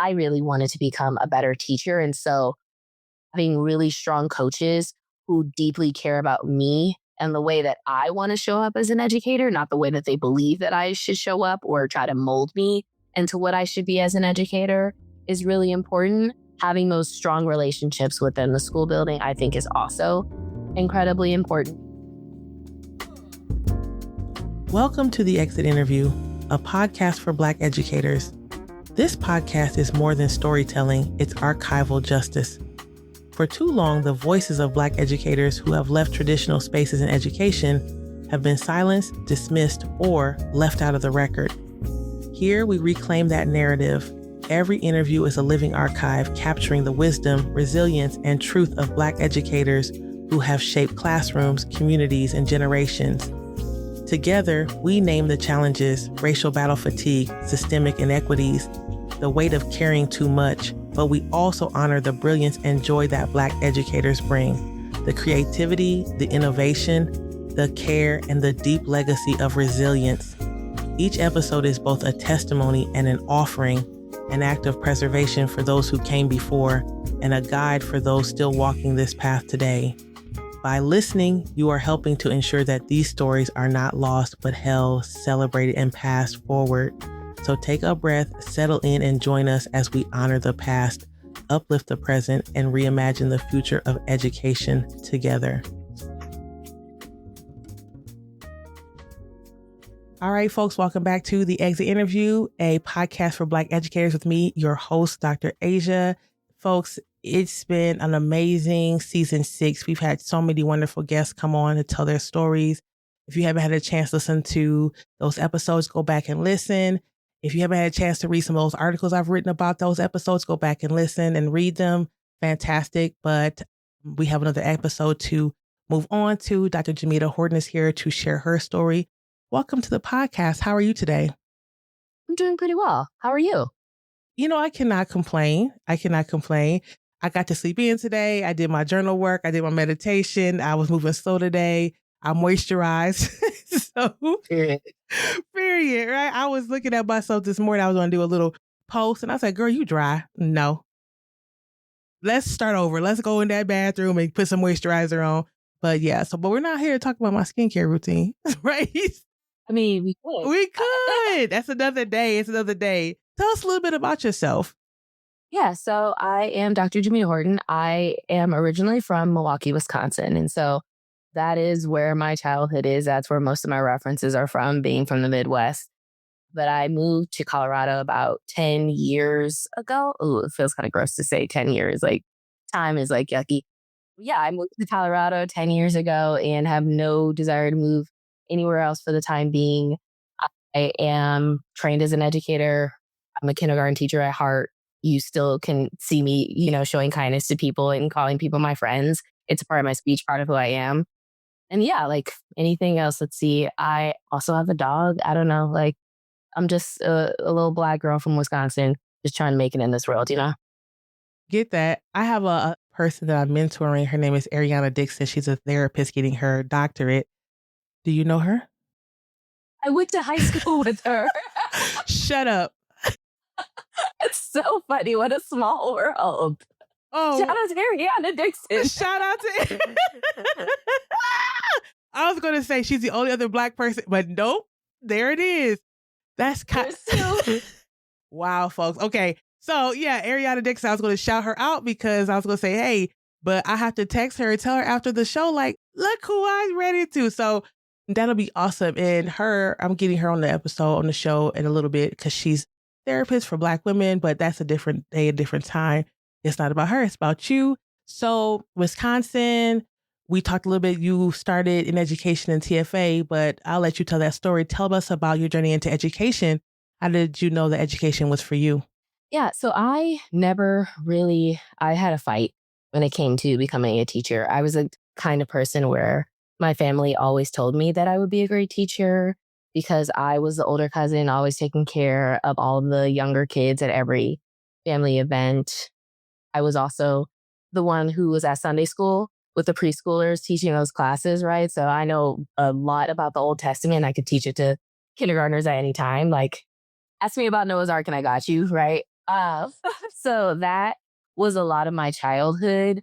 I really wanted to become a better teacher. And so having really strong coaches who deeply care about me and the way that I want to show up as an educator, not the way that they believe that I should show up or try to mold me into what I should be as an educator, is really important. Having those strong relationships within the school building, I think, is also incredibly important. Welcome to The Exit Interview, a podcast for Black educators. This podcast is more than storytelling, it's archival justice. For too long, the voices of Black educators who have left traditional spaces in education have been silenced, dismissed, or left out of the record. Here, we reclaim that narrative. Every interview is a living archive capturing the wisdom, resilience, and truth of Black educators who have shaped classrooms, communities, and generations. Together, we name the challenges: racial battle fatigue, systemic inequities, the weight of caring too much, but we also honor the brilliance and joy that Black educators bring, the creativity, the innovation, the care, and the deep legacy of resilience. Each episode is both a testimony and an offering, an act of preservation for those who came before, and a guide for those still walking this path today. By listening, you are helping to ensure that these stories are not lost, but held, celebrated, and passed forward. So take a breath, settle in, and join us as we honor the past, uplift the present, and reimagine the future of education together. All right, folks, welcome back to The Exit Interview, a podcast for Black educators with me, your host, Dr. Asia. Folks, it's been an amazing season 6. We've had so many wonderful guests come on to tell their stories. If you haven't had a chance to listen to those episodes, go back and listen. If you haven't had a chance to read some of those articles I've written about those episodes, go back and listen and read them. Fantastic. But we have another episode to move on to. Dr. Jamita Horton is here to share her story. Welcome to the podcast. How are you today? I'm doing pretty well. How are you? You know, I cannot complain. I got to sleep in today. I did my journal work. I did my meditation. I was moving slow today. I moisturized. Period, right? I was looking at myself this morning. I was going to do a little post and I said, girl, you dry. No. Let's start over. Let's go in that bathroom and put some moisturizer on. But we're not here to talk about my skincare routine, right? I mean, we could. We could. That's another day. It's another day. Tell us a little bit about yourself. Yeah, so I am Dr. Jamita Horton. I am originally from Milwaukee, Wisconsin. And so that is where my childhood is. That's where most of my references are from, being from the Midwest. But I moved to Colorado about 10 years ago. Ooh, it feels kind of gross to say 10 years. Like, time is like yucky. Yeah, I moved to Colorado 10 years ago and have no desire to move anywhere else for the time being. I am trained as an educator. I'm a kindergarten teacher at heart. You still can see me, showing kindness to people and calling people my friends. It's a part of my speech, part of who I am. And yeah, like anything else, let's see. I also have a dog. I don't know. Like, I'm just a little Black girl from Wisconsin, just trying to make it in this world, Get that. I have a person that I'm mentoring. Her name is Ariana Dixon. She's a therapist getting her doctorate. Do you know her? I went to high school with her. Shut up. It's so funny. What a small world. Oh, shout out to Ariana Dixon. Shout out to. I was going to say she's the only other Black person, but nope. There it is. That's kind of. Wow, folks. Okay. So yeah, Ariana Dixon, I was going to shout her out because I was going to say, hey, but I have to text her and tell her after the show, like, look who I ran into. So that'll be awesome. And I'm getting her on the show in a little bit because she's therapist for Black women, but that's a different day, a different time. It's not about her. It's about you. So Wisconsin, we talked a little bit. You started in education in TFA, but I'll let you tell that story. Tell us about your journey into education. How did you know that education was for you? Yeah. So I had a fight when it came to becoming a teacher. I was a kind of person where my family always told me that I would be a great teacher because I was the older cousin, always taking care of all of the younger kids at every family event. I was also the one who was at Sunday school with the preschoolers teaching those classes, right? So I know a lot about the Old Testament. I could teach it to kindergartners at any time. Like, ask me about Noah's Ark and I got you, right? Uh, so that was a lot of my childhood.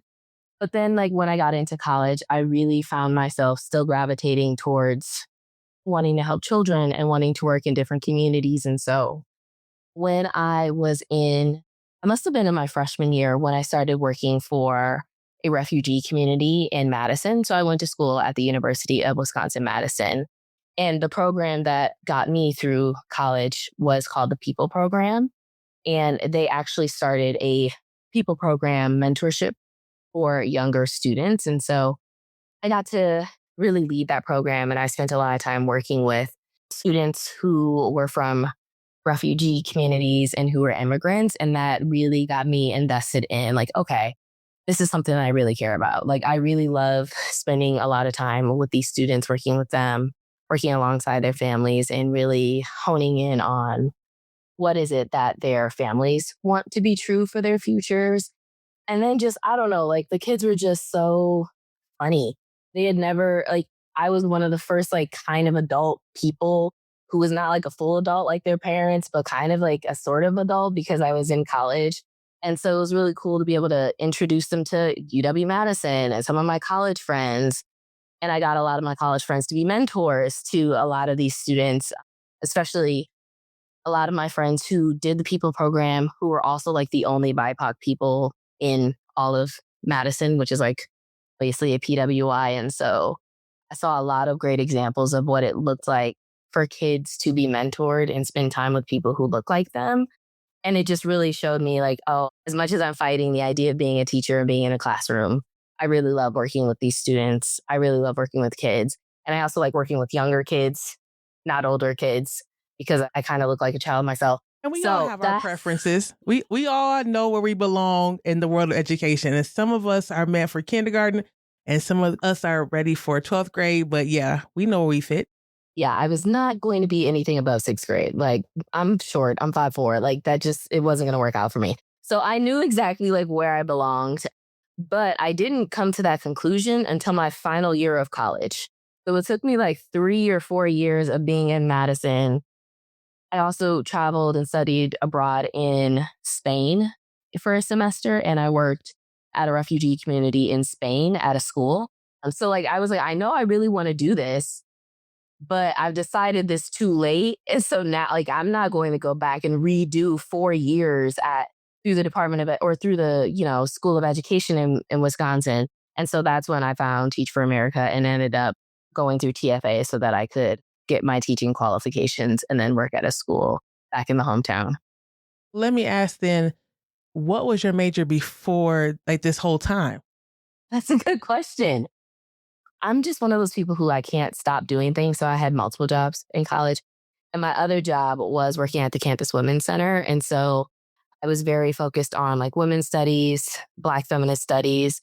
But then, like, when I got into college, I really found myself still gravitating towards wanting to help children and wanting to work in different communities. And so when I must have been in my freshman year when I started working for a refugee community in Madison. So I went to school at the University of Wisconsin Madison. And the program that got me through college was called the People Program. And they actually started a people program mentorship for younger students. And so I got to really lead that program. And I spent a lot of time working with students who were from refugee communities and who were immigrants. And that really got me invested in, like, okay, this is something that I really care about. Like, I really love spending a lot of time with these students, working with them, working alongside their families, and really honing in on what is it that their families want to be true for their futures. And then just, I don't know, like the kids were just so funny. They had never, like, I was one of the first, like, kind of adult people who was not like a full adult like their parents, but kind of like a sort of adult because I was in college. And so it was really cool to be able to introduce them to UW Madison and some of my college friends. And I got a lot of my college friends to be mentors to a lot of these students, especially a lot of my friends who did the people program who were also like the only BIPOC people in all of Madison, which is like basically a PWI. And so I saw a lot of great examples of what it looked like for kids to be mentored and spend time with people who look like them. And it just really showed me, like, oh, as much as I'm fighting the idea of being a teacher and being in a classroom, I really love working with these students. I really love working with kids. And I also like working with younger kids, not older kids, because I kind of look like a child myself. And we all So have our that, preferences. We all know where we belong in the world of education. And some of us are meant for kindergarten and some of us are ready for 12th grade. But yeah, we know where we fit. yeah, I was not going to be anything above sixth grade. Like, I'm short, I'm 5'4". Like, that just, it wasn't going to work out for me. So I knew exactly like where I belonged, but I didn't come to that conclusion until my final year of college. So it took me like 3 or 4 years of being in Madison. I also traveled and studied abroad in Spain for a semester, and I worked at a refugee community in Spain at a school. So like I was like, I know I really want to do this, but I've decided this too late. And so now, like, I'm not going to go back and redo 4 years at through the Department of or through the, School of Education in Wisconsin. And so that's when I found Teach for America and ended up going through TFA so that I could get my teaching qualifications and then work at a school back in the hometown. Let me ask then, what was your major before like this whole time? That's a good question. I'm just one of those people who I can't stop doing things. So I had multiple jobs in college. And my other job was working at the Campus Women's Center. And so I was very focused on like women's studies, Black feminist studies,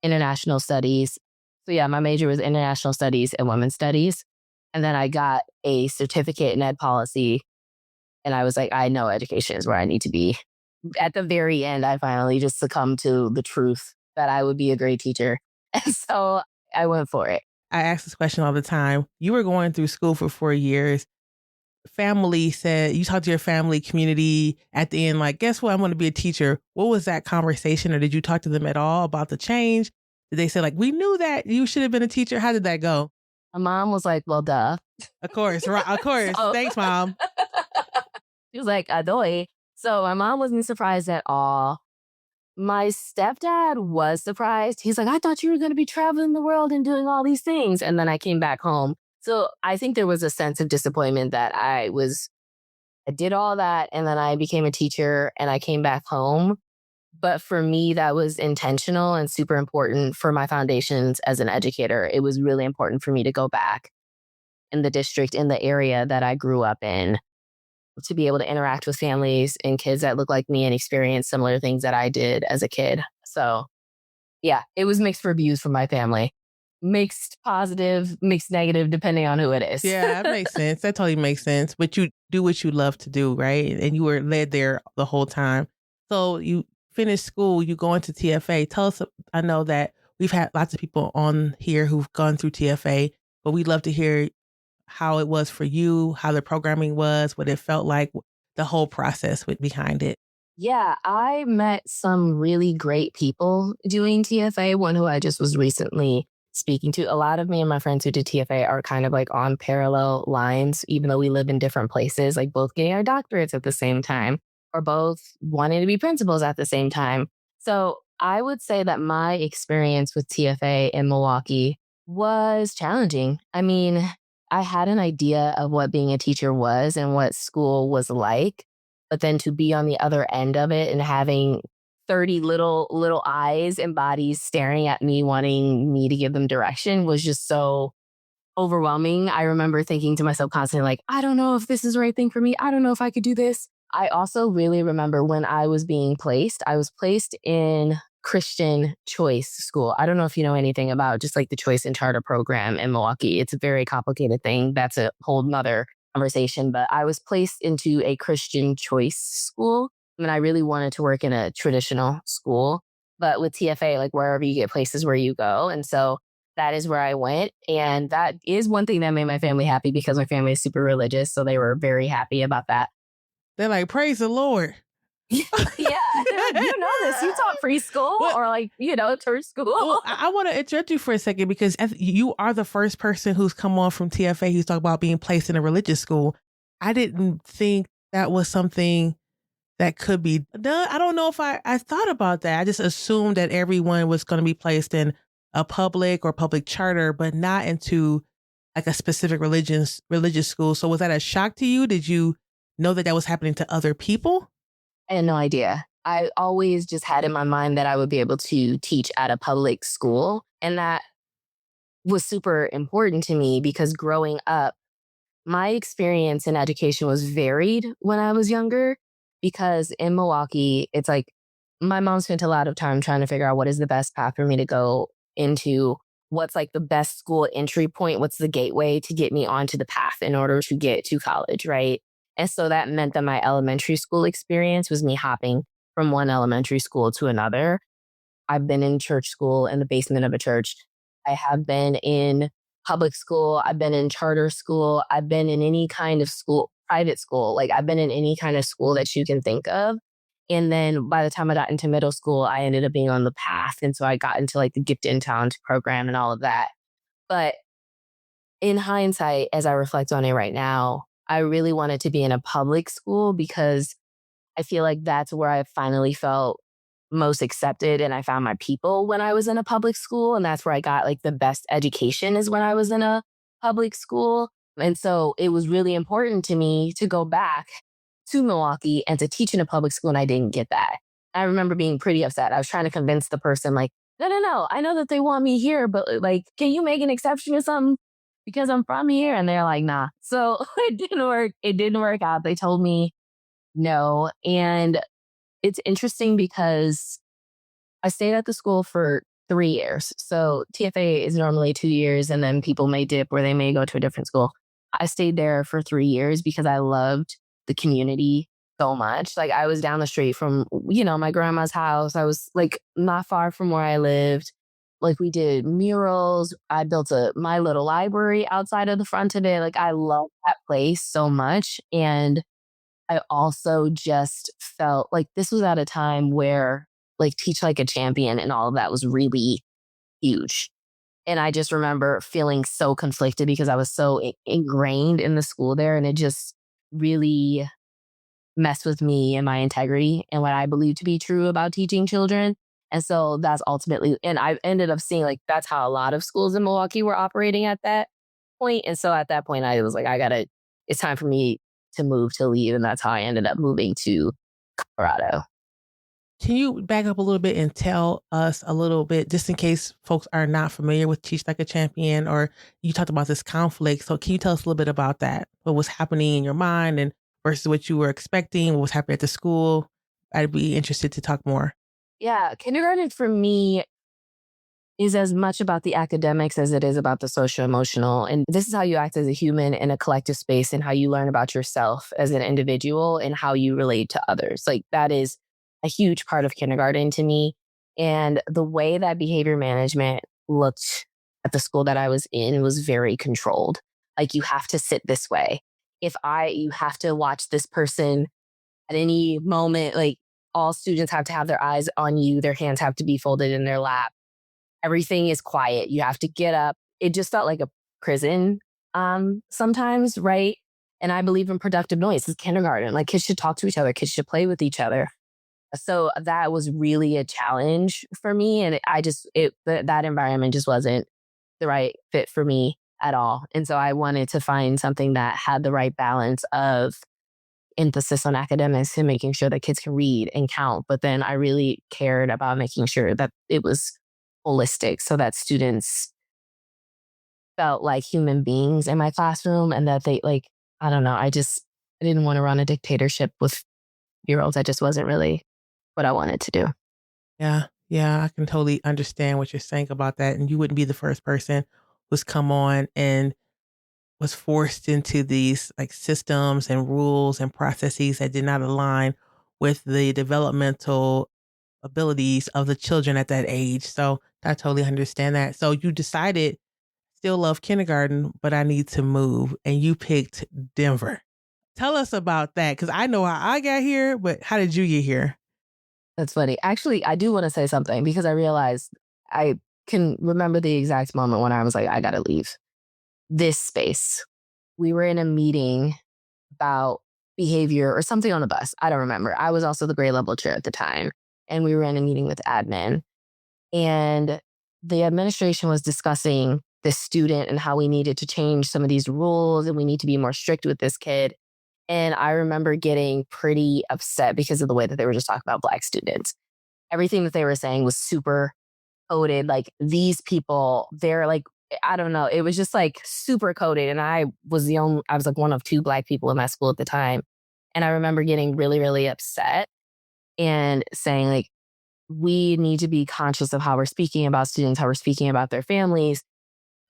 international studies. So yeah, my major was international studies and women's studies. And then I got a certificate in ed policy. And I was like, I know education is where I need to be. At the very end, I finally just succumbed to the truth that I would be a great teacher. And so I went for it. I ask this question all the time. You were going through school for 4 years. Family said, you talked to your family community at the end, like, guess what? I'm going to be a teacher. What was that conversation? Or did you talk to them at all about the change? Did they say, like, we knew that you should have been a teacher? How did that go? My mom was like, well, duh. Of course. Right. Of course. So- Thanks, Mom. She was like, adoy. So my mom wasn't surprised at all. My stepdad was surprised. He's like, I thought you were going to be traveling the world and doing all these things. And then I came back home. So I think there was a sense of disappointment that I did all that. And then I became a teacher and I came back home. But for me, that was intentional and super important for my foundations as an educator. It was really important for me to go back in the district, in the area that I grew up in, to be able to interact with families and kids that look like me and experience similar things that I did as a kid. So yeah, it was mixed reviews from my family. Mixed positive, mixed negative, depending on who it is. Yeah, that makes sense. That totally makes sense. But you do what you love to do, right? And you were led there the whole time. So you finished school, you go into TFA. Tell us, I know that we've had lots of people on here who've gone through TFA, but we'd love to hear how it was for you, how the programming was, what it felt like, the whole process behind it. Yeah, I met some really great people doing TFA. One who I just was recently speaking to. A lot of me and my friends who did TFA are kind of like on parallel lines, even though we live in different places, like both getting our doctorates at the same time, or both wanting to be principals at the same time. So I would say that my experience with TFA in Milwaukee was challenging. I mean, I had an idea of what being a teacher was and what school was like, but then to be on the other end of it and having 30 little eyes and bodies staring at me wanting me to give them direction was just so overwhelming. I remember thinking to myself constantly, like, I don't know if this is the right thing for me. I don't know if I could do this. I also really remember when I was placed in Christian choice school. I don't know if you know anything about just like the choice and charter program in Milwaukee. It's a very complicated thing. That's a whole nother conversation, but I was placed into a Christian choice school. I mean, I really wanted to work in a traditional school, but with TFA, like wherever you get places where you go. And so that is where I went. And that is one thing that made my family happy because my family is super religious. So they were very happy about that. They're like, praise the Lord. Yeah. They're like, you know this. You taught preschool Well, or like, church school. well, I want to interrupt you for a second because you are the first person who's come on from TFA who's talked about being placed in a religious school. I didn't think that was something that could be done. I don't know if I thought about that. I just assumed that everyone was going to be placed in a public or public charter, but not into like a specific religious school. So was that a shock to you? Did you know that that was happening to other people? I had no idea. I always just had in my mind that I would be able to teach at a public school. And that was super important to me because growing up, my experience in education was varied when I was younger because in Milwaukee, it's like my mom spent a lot of time trying to figure out what is the best path for me to go into, what's like the best school entry point, what's the gateway to get me onto the path in order to get to college, right? And so that meant that my elementary school experience was me hopping from one elementary school to another. I've been in church school in the basement of a church. I have been in public school. I've been in charter school. I've been in any kind of school, private school. Like I've been in any kind of school that you can think of. And then by the time I got into middle school, I ended up being on the path. And so I got into like the Gifted in Talent program and all of that. But in hindsight, as I reflect on it right now, I really wanted to be in a public school because I feel like that's where I finally felt most accepted and I found my people when I was in a public school. And that's where I got like the best education is when I was in a public school. And so it was really important to me to go back to Milwaukee and to teach in a public school. And I didn't get that. I remember being pretty upset. I was trying to convince the person, like, no, no, no. I know that they want me here, but like, can you make an exception or something? Because I'm from here. And they're like, nah. So it didn't work. It didn't work out. They told me no. And it's interesting because I stayed at the school for 3 years. So TFA is normally 2 years, and then people may dip or they may go to a different school. I stayed there for 3 years because I loved the community so much. Like I was down the street from, my grandma's house. I was like not far from where I lived. Like we did murals. I built my little library outside of the front of it. Like I love that place so much. And I also just felt like this was at a time where like Teach Like a Champion and all of that was really huge. And I just remember feeling so conflicted because I was so ingrained in the school there and it just really messed with me and my integrity and what I believe to be true about teaching children. And so that's ultimately, and I ended up seeing like that's how a lot of schools in Milwaukee were operating at that point. And so at that point, I was like, it's time for me to move to leave. And that's how I ended up moving to Colorado. Can you back up a little bit and tell us a little bit, just in case folks are not familiar with Teach Like a Champion, or you talked about this conflict. So can you tell us a little bit about that? What was happening in your mind and versus what you were expecting? What was happening at the school? I'd be interested to talk more. Yeah. Kindergarten for me is as much about the academics as it is about the social emotional. And this is how you act as a human in a collective space and how you learn about yourself as an individual and how you relate to others. Like that is a huge part of kindergarten to me. And the way that behavior management looked at the school that I was in was very controlled. Like you have to sit this way. You have to watch this person at any moment. Like All students have to have their eyes on you. Their hands have to be folded in their lap. Everything is quiet. You have to get up. It just felt like a prison sometimes, right? And I believe in productive noise. It's kindergarten. Like kids should talk to each other. Kids should play with each other. So that was really a challenge for me. And that environment just wasn't the right fit for me at all. And so I wanted to find something that had the right balance of emphasis on academics and making sure that kids can read and count. But then I really cared about making sure that it was holistic so that students felt like human beings in my classroom and that they like, I don't know, I didn't want to run a dictatorship with year olds. That just wasn't really what I wanted to do. Yeah. Yeah. I can totally understand what you're saying about that. And you wouldn't be the first person who's come on and was forced into these like systems and rules and processes that did not align with the developmental abilities of the children at that age. So I totally understand that. So you decided still love kindergarten, but I need to move. And you picked Denver. Tell us about that. Cause I know how I got here, but how did you get here? That's funny. Actually, I do want to say something because I realized I can remember the exact moment when I was like, I got to leave this space. We were in a meeting about behavior or something on the bus. I don't remember. I was also the grade level chair at the time. And we were in a meeting with admin. And the administration was discussing this student and how we needed to change some of these rules and we need to be more strict with this kid. And I remember getting pretty upset because of the way that they were just talking about Black students. Everything that they were saying was super coded. Like these people, they're like, I don't know. It was just like super coded. And I was like one of two Black people in my school at the time. And I remember getting really, really upset and saying like, we need to be conscious of how we're speaking about students, how we're speaking about their families,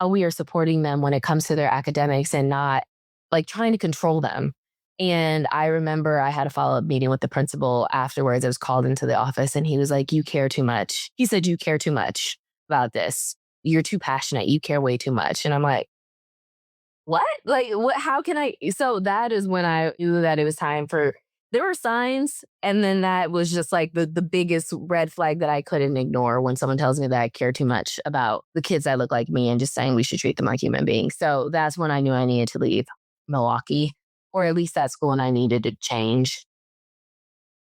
how we are supporting them when it comes to their academics and not like trying to control them. And I remember I had a follow-up meeting with the principal afterwards. I was called into the office and he was like, you care too much. He said, you care too much about this. You're too passionate. You care way too much. And I'm like, what? Like, what? How can I? So that is when I knew that it was time for, there were signs. And then that was just like the biggest red flag that I couldn't ignore when someone tells me that I care too much about the kids that look like me and just saying we should treat them like human beings. So that's when I knew I needed to leave Milwaukee, or at least that school, and I needed to change.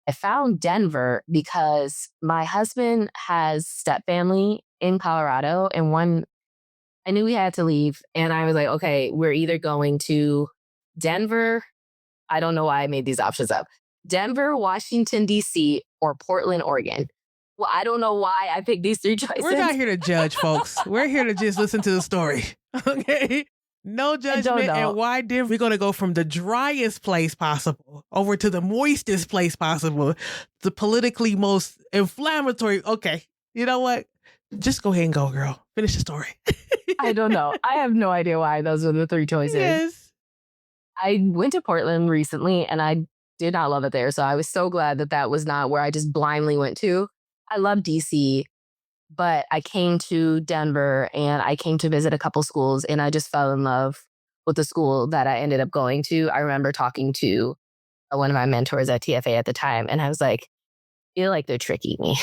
I found Denver because my husband has step family in Colorado, and I knew we had to leave. And I was like, okay, we're either going to Denver. I don't know why I made these options up. Denver, Washington, D.C., or Portland, Oregon. Well, I don't know why I picked these three choices. We're not here to judge, folks. We're here to just listen to the story. Okay? No judgment. And why Denver? We're going to go from the driest place possible over to the moistest place possible, the politically most inflammatory. Okay. You know what? Just go ahead and go, girl. Finish the story. I don't know. I have no idea why those are the three choices. Yes. I went to Portland recently and I did not love it there. So I was so glad that that was not where I just blindly went to. I love DC, but I came to Denver and I came to visit a couple schools and I just fell in love with the school that I ended up going to. I remember talking to one of my mentors at TFA at the time and I was like, I feel like they're tricking me.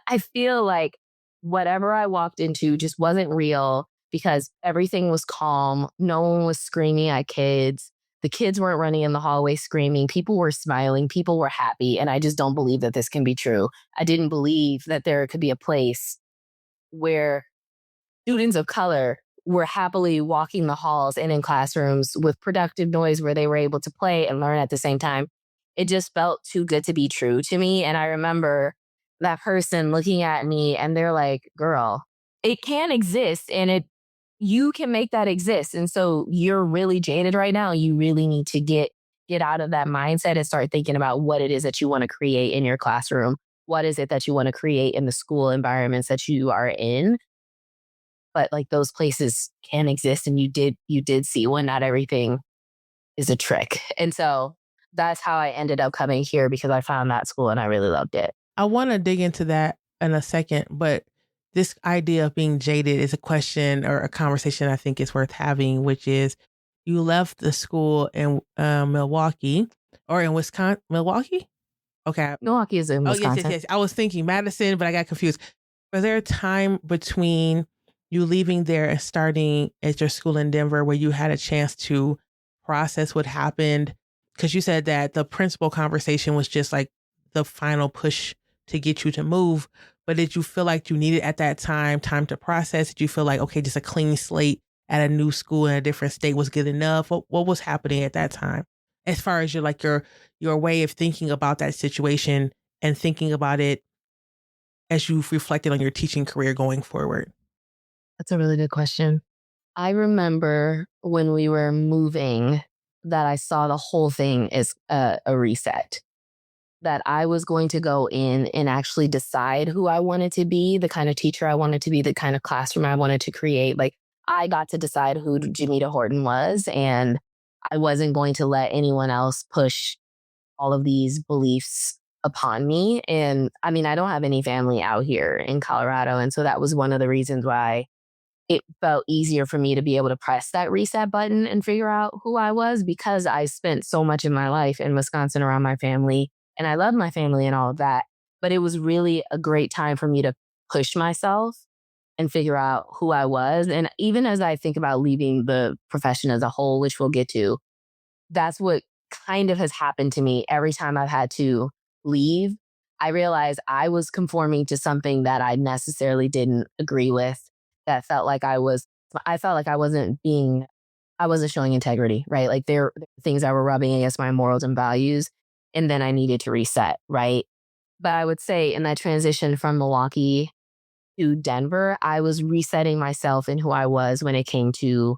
I feel like whatever I walked into just wasn't real because everything was calm. No one was screaming at kids. The kids weren't running in the hallway screaming. People were smiling. People were happy. And I just don't believe that this can be true. I didn't believe that there could be a place where students of color were happily walking the halls and in classrooms with productive noise where they were able to play and learn at the same time. It just felt too good to be true to me. And I remember that person looking at me and they're like, girl, it can exist and you can make that exist. And so you're really jaded right now. You really need to get out of that mindset and start thinking about what it is that you want to create in your classroom. What is it that you want to create in the school environments that you are in? But like those places can exist and you did see one. Not everything is a trick. And so that's how I ended up coming here because I found that school and I really loved it. I want to dig into that in a second, but this idea of being jaded is a question or a conversation I think is worth having, which is you left the school in Milwaukee or in Wisconsin, Milwaukee? Okay. Milwaukee is in Oh, yes, yes, Wisconsin. yes. I was thinking Madison, but I got confused. Was there a time between you leaving there and starting at your school in Denver where you had a chance to process what happened? Because you said that the principal conversation was just like the final push to get you to move. But did you feel like you needed at that time to process? Did you feel like, okay, just a clean slate at a new school in a different state was good enough? What was happening at that time? As far as your way of thinking about that situation and thinking about it as you've reflected on your teaching career going forward? That's a really good question. I remember when we were moving that I saw the whole thing as a reset, that I was going to go in and actually decide who I wanted to be, the kind of teacher I wanted to be, the kind of classroom I wanted to create. Like, I got to decide who Jamita Horton was, and I wasn't going to let anyone else push all of these beliefs upon me. And I mean, I don't have any family out here in Colorado. And so that was one of the reasons why it felt easier for me to be able to press that reset button and figure out who I was, because I spent so much of my life in Wisconsin around my family and I love my family and all of that. But it was really a great time for me to push myself and figure out who I was. And even as I think about leaving the profession as a whole, which we'll get to, that's what kind of has happened to me every time I've had to leave. I realized I was conforming to something that I necessarily didn't agree with, that felt like I felt like I wasn't showing integrity, right? Like there were things that were rubbing against my morals and values. And then I needed to reset, right? But I would say in that transition from Milwaukee to Denver, I was resetting myself in who I was when it came to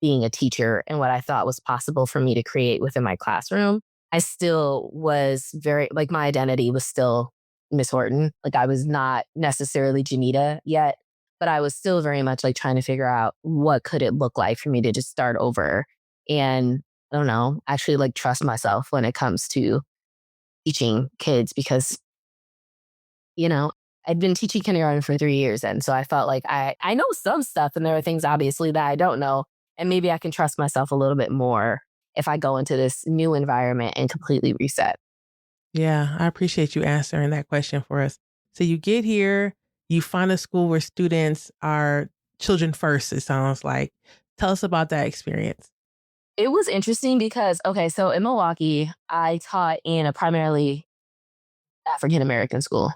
being a teacher and what I thought was possible for me to create within my classroom. I still was very, like, my identity was still Miss Horton. Like, I was not necessarily Jamita yet, but I was still very much like trying to figure out what could it look like for me to just start over and, I don't know, actually like trust myself when it comes to teaching kids, because you know, I'd been teaching kindergarten for 3 years. And so I felt like I know some stuff, and there are things obviously that I don't know. And maybe I can trust myself a little bit more if I go into this new environment and completely reset. Yeah, I appreciate you answering that question for us. So you get here, you find a school where students are children first, it sounds like. Tell us about that experience. It was interesting because, okay, so in Milwaukee, I taught in a primarily African American school.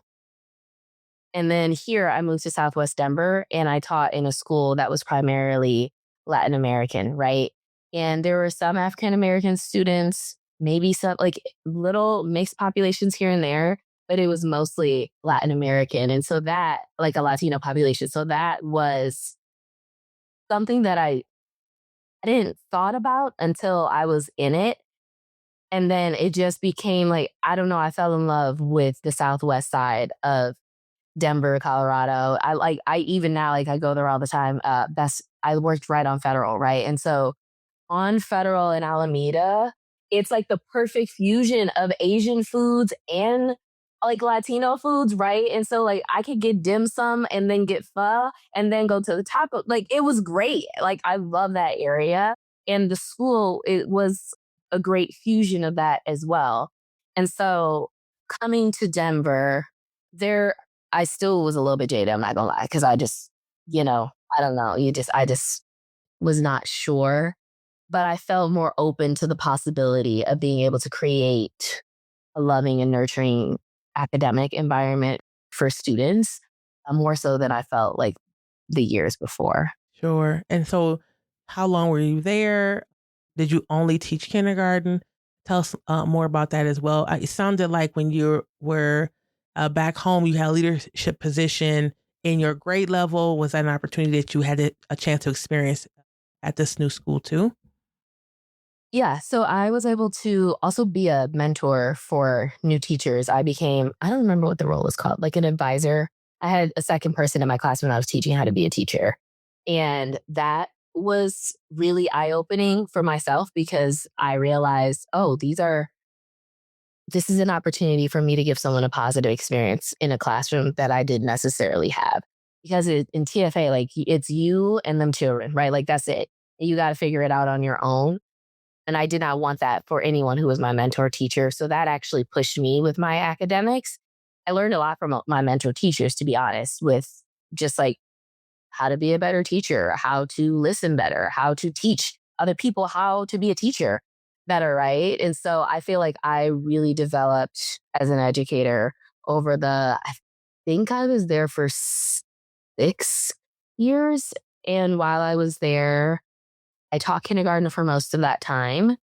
And then here I moved to Southwest Denver and I taught in a school that was primarily Latin American, right? And there were some African American students, maybe some like little mixed populations here and there, but it was mostly Latin American. And so that, like a Latino population. So that was something that I didn't thought about until I was in it. And then it just became like, I don't know, I fell in love with the Southwest side of Denver, Colorado. I even now, like, I go there all the time. I worked right on Federal, right? And so on Federal in Alameda, it's like the perfect fusion of Asian foods and like Latino foods, right? And so like I could get dim sum and then get pho and then go to the taco. Like it was great. Like I love that area. And the school, it was a great fusion of that as well. And so coming to Denver, there I still was a little bit jaded, I'm not gonna lie, because I just, I don't know, I just was not sure, but I felt more open to the possibility of being able to create a loving and nurturing academic environment for students, more so than I felt like the years before. Sure. And so how long were you there? Did you only teach kindergarten? Tell us more about that as well. It sounded like when you were back home, you had a leadership position in your grade level. Was that an opportunity that you had a chance to experience at this new school too? Yeah, so I was able to also be a mentor for new teachers. I don't remember what the role was called, like an advisor. I had a second person in my class when I was teaching how to be a teacher. And that was really eye opening for myself because I realized, oh, this is an opportunity for me to give someone a positive experience in a classroom that I didn't necessarily have. Because in TFA, like it's you and them children, right? Like that's it. You got to figure it out on your own. And I did not want that for anyone who was my mentor teacher. So that actually pushed me with my academics. I learned a lot from my mentor teachers, to be honest, with just like how to be a better teacher, how to listen better, how to teach other people how to be a teacher better, right? And so I feel like I really developed as an educator over I think I was there for 6 years. And while I was there, I taught kindergarten for most of that time.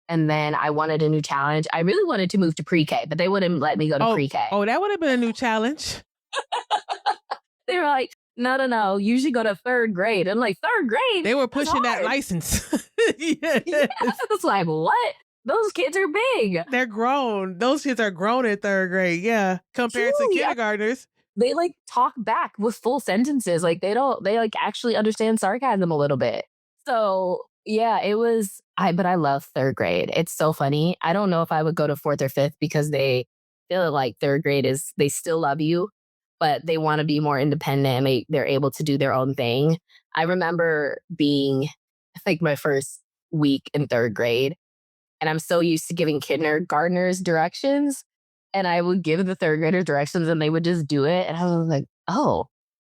And then I wanted a new challenge. I really wanted to move to pre-K, but they wouldn't let me go to pre-K. Oh, that would have been a new challenge. They were like, no, no, no, you should go to third grade. I'm like, third grade? They were pushing that license. Yes. Yeah, it's like, what? Those kids are big. They're grown. Those kids are grown in third grade. Yeah. Compared to kindergartners. They like talk back with full sentences. Like they like actually understand sarcasm a little bit. So yeah, but I love third grade. It's so funny. I don't know if I would go to fourth or fifth because they feel like third grade they still love you, but they want to be more independent and they're able to do their own thing. I remember being like my first week in third grade, and I'm so used to giving kindergartners directions. And I would give the third graders directions and they would just do it. And I was like, oh,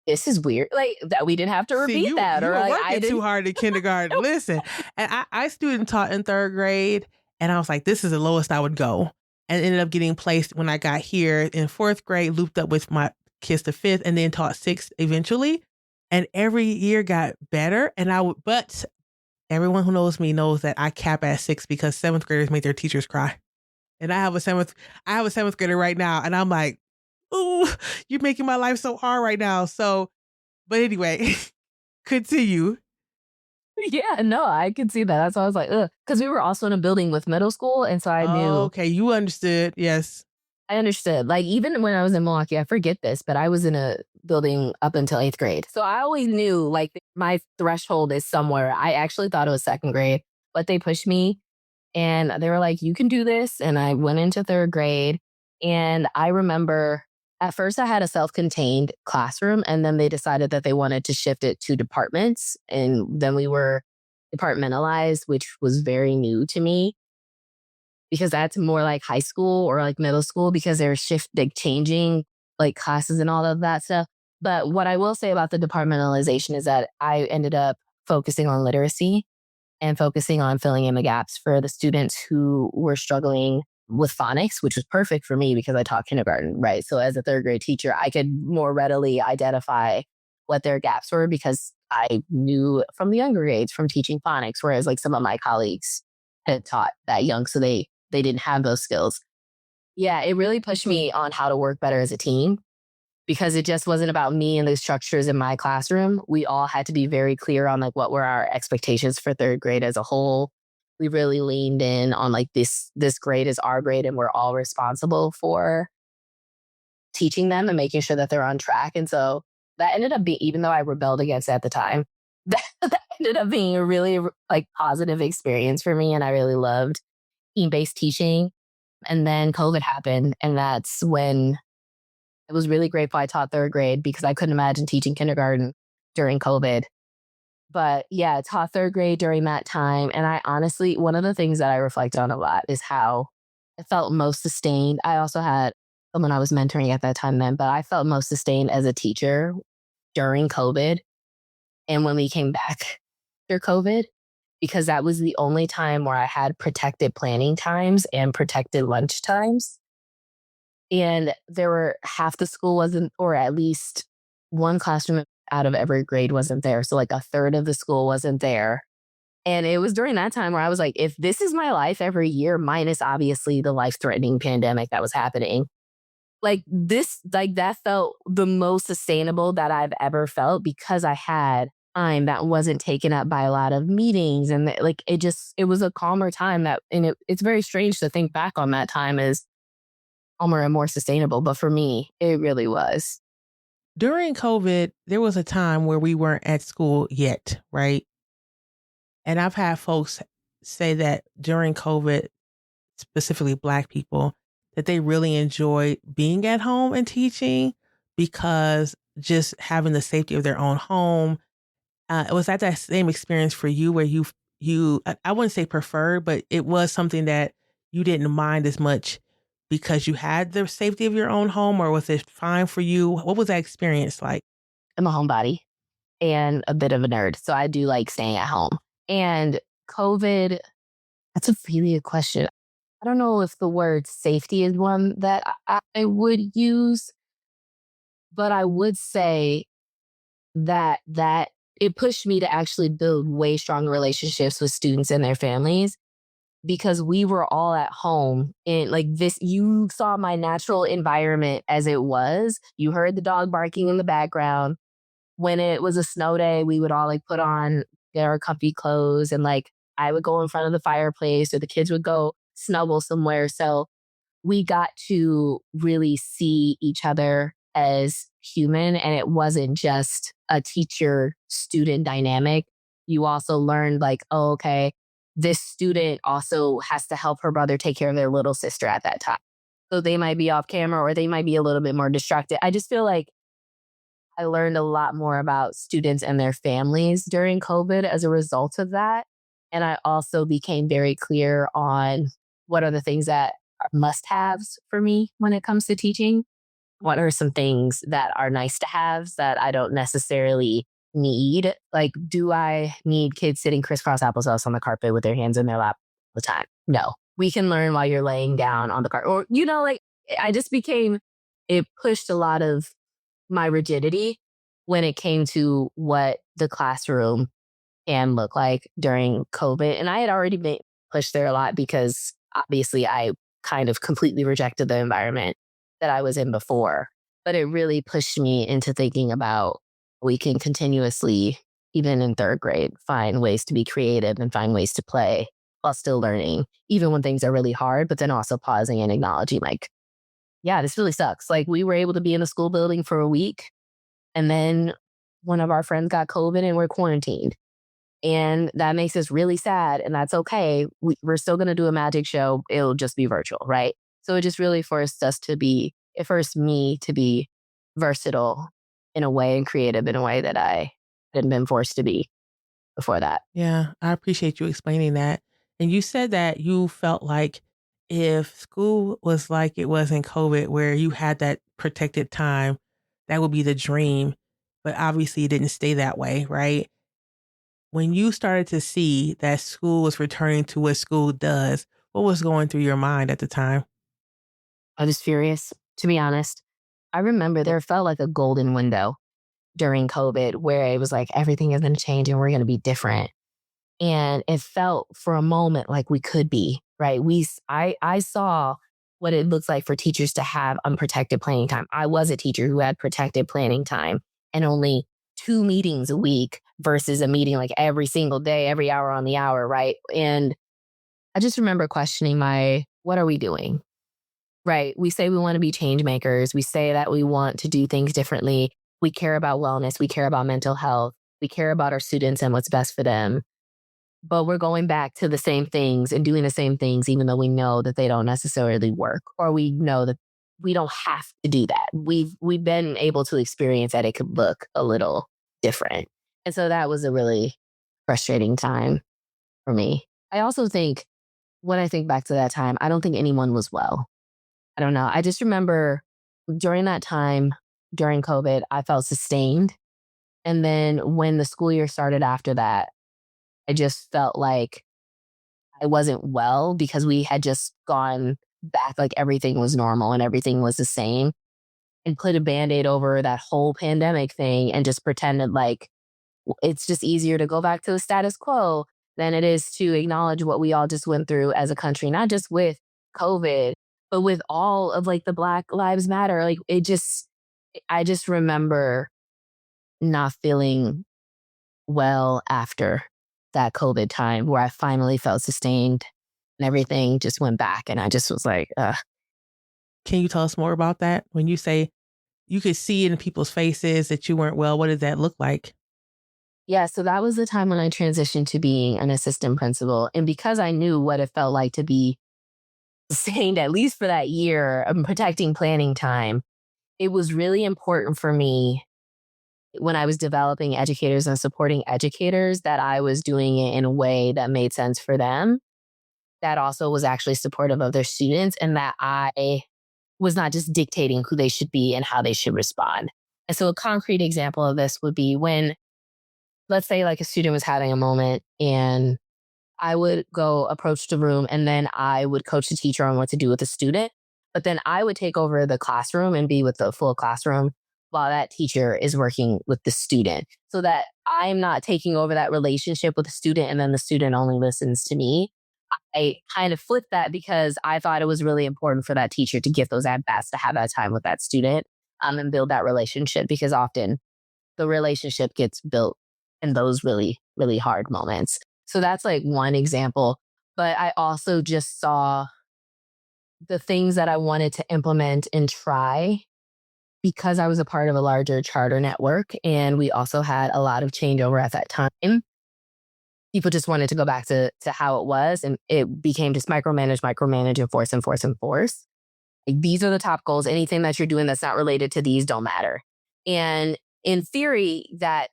this is weird. Like that we didn't have to repeat that. You or were like, working too hard in kindergarten. Listen, and I student taught in third grade, and I was like, this is the lowest I would go. And ended up getting placed when I got here in fourth grade, looped up with my kids to fifth, and then taught sixth eventually. And every year got better. But everyone who knows me knows that I cap at 6 because seventh graders make their teachers cry. And I have a seventh grader right now, and I'm like, ooh, you're making my life so hard right now. So, but anyway, continue. Yeah, no, I could see that. That's why I was like, ugh. Because we were also in a building with middle school. And so I knew. Okay, you understood. Yes. I understood. Like even when I was in Milwaukee, I forget this, but I was in a building up until 8th grade. So I always knew like my threshold is somewhere. I actually thought it was second grade, but they pushed me and they were like, you can do this. And I went into third grade. And I remember at first I had a self-contained classroom, and then they decided that they wanted to shift it to departments. And then we were departmentalized, which was very new to me because that's more like high school or like middle school because they're changing like classes and all of that stuff. But what I will say about the departmentalization is that I ended up focusing on literacy and focusing on filling in the gaps for the students who were struggling with phonics, which was perfect for me because I taught kindergarten, right? So as a third grade teacher, I could more readily identify what their gaps were because I knew from the younger grades from teaching phonics, whereas like some of my colleagues had taught that young, so they didn't have those skills. Yeah, it really pushed me on how to work better as a team because it just wasn't about me and the structures in my classroom. We all had to be very clear on like what were our expectations for third grade as a whole. We really leaned in on like this grade is our grade and we're all responsible for teaching them and making sure that they're on track. And so that ended up being, even though I rebelled against it at the time, that ended up being a really like positive experience for me. And I really loved team-based teaching. And then COVID happened. And that's when I was really grateful I taught third grade because I couldn't imagine teaching kindergarten during COVID. But yeah, I taught third grade during that time. And I honestly, one of the things that I reflect on a lot is how I felt most sustained. I also had someone I was mentoring at that time then, but I felt most sustained as a teacher during COVID. And when we came back after COVID, because that was the only time where I had protected planning times and protected lunch times. And there were half the school wasn't, or at least one classroom out of every grade wasn't there. So like a third of the school wasn't there. And it was during that time where I was like, if this is my life every year, minus obviously the life-threatening pandemic that was happening, like this, like that felt the most sustainable that I've ever felt because I had time that wasn't taken up by a lot of meetings. And like, it was a calmer time it's very strange to think back on that time as calmer and more sustainable. But for me, it really was. During COVID, there was a time where we weren't at school yet, right? And I've had folks say that during COVID, specifically Black people, that they really enjoyed being at home and teaching because just having the safety of their own home. Was that same experience for you where you I wouldn't say preferred, but it was something that you didn't mind as much because you had the safety of your own home, or was it fine for you? What was that experience like? I'm a homebody and a bit of a nerd. So I do like staying at home. And COVID, that's a really good question. I don't know if the word safety is one that I would use, but I would say that it pushed me to actually build way stronger relationships with students and their families because we were all at home and like this, you saw my natural environment as it was. You heard the dog barking in the background. When it was a snow day, we would all like put on their comfy clothes and like I would go in front of the fireplace or the kids would go snuggle somewhere. So we got to really see each other as human. And it wasn't just a teacher student dynamic. You also learned, like, oh, okay, this student also has to help her brother take care of their little sister at that time. So they might be off camera or they might be a little bit more distracted. I just feel like I learned a lot more about students and their families during COVID as a result of that. And I also became very clear on what are the things that are must haves for me when it comes to teaching. What are some things that are nice to haves that I don't necessarily need? Like, do I need kids sitting crisscross applesauce on the carpet with their hands in their lap all the time? No. We can learn while you're laying down on the carpet. Or, like, I just became, it pushed a lot of my rigidity when it came to what the classroom can look like during COVID. And I had already been pushed there a lot because obviously I kind of completely rejected the environment that I was in before. But it really pushed me into thinking about we can continuously, even in third grade, find ways to be creative and find ways to play while still learning, even when things are really hard, but then also pausing and acknowledging, like, yeah, this really sucks. Like, we were able to be in the school building for a week, and then one of our friends got COVID and we're quarantined. And that makes us really sad. And that's okay. We're still going to do a magic show. It'll just be virtual, right? So it just really forced us to be, it forced me to be versatile in a way and creative in a way that I hadn't been forced to be before that. Yeah, I appreciate you explaining that. And you said that you felt like if school was like it was in COVID, where you had that protected time, that would be the dream. But obviously, it didn't stay that way, right? When you started to see that school was returning to what school does, what was going through your mind at the time? I was furious, to be honest. I remember there felt like a golden window during COVID where it was like everything is going to change and we're going to be different. And it felt for a moment like we could be, right? I saw what it looks like for teachers to have unprotected planning time. I was a teacher who had protected planning time and only 2 meetings a week versus a meeting like every single day, every hour on the hour, right? And I just remember questioning what are we doing? Right. We say we want to be change makers. We say that we want to do things differently. We care about wellness. We care about mental health. We care about our students and what's best for them. But we're going back to the same things and doing the same things, even though we know that they don't necessarily work, or we know that we don't have to do that. We've been able to experience that it could look a little different. And so that was a really frustrating time for me. I also think when I think back to that time, I don't think anyone was well. I don't know. I just remember during that time, during COVID, I felt sustained. And then when the school year started after that, I just felt like I wasn't well because we had just gone back, like everything was normal and everything was the same, and put a band-aid over that whole pandemic thing and just pretended like it's just easier to go back to the status quo than it is to acknowledge what we all just went through as a country, not just with COVID, but with all of like the Black Lives Matter. Like I just remember not feeling well after that COVID time where I finally felt sustained and everything just went back. And I just was like, Can you tell us more about that? When you say you could see it in people's faces that you weren't well, what did that look like? yeah. So that was the time when I transitioned to being an assistant principal. And because I knew what it felt like to be sustained, at least for that year, protecting planning time, it was really important for me when I was developing educators and supporting educators, that I was doing it in a way that made sense for them, that also was actually supportive of their students, and that I was not just dictating who they should be and how they should respond. And so a concrete example of this would be when, let's say, like a student was having a moment and I would go approach the room and then I would coach the teacher on what to do with the student. But then I would take over the classroom and be with the full classroom while that teacher is working with the student, so that I'm not taking over that relationship with the student and then the student only listens to me. I kind of flipped that because I thought it was really important for that teacher to get those at bats, to have that time with that student, and build that relationship, because often the relationship gets built in those really, really hard moments. So that's like one example. But I also just saw the things that I wanted to implement and try, because I was a part of a larger charter network. And we also had a lot of changeover at that time. People just wanted to go back to how it was. And it became just micromanage, enforce. Like, these are the top goals. Anything that you're doing that's not related to these don't matter. And in theory, that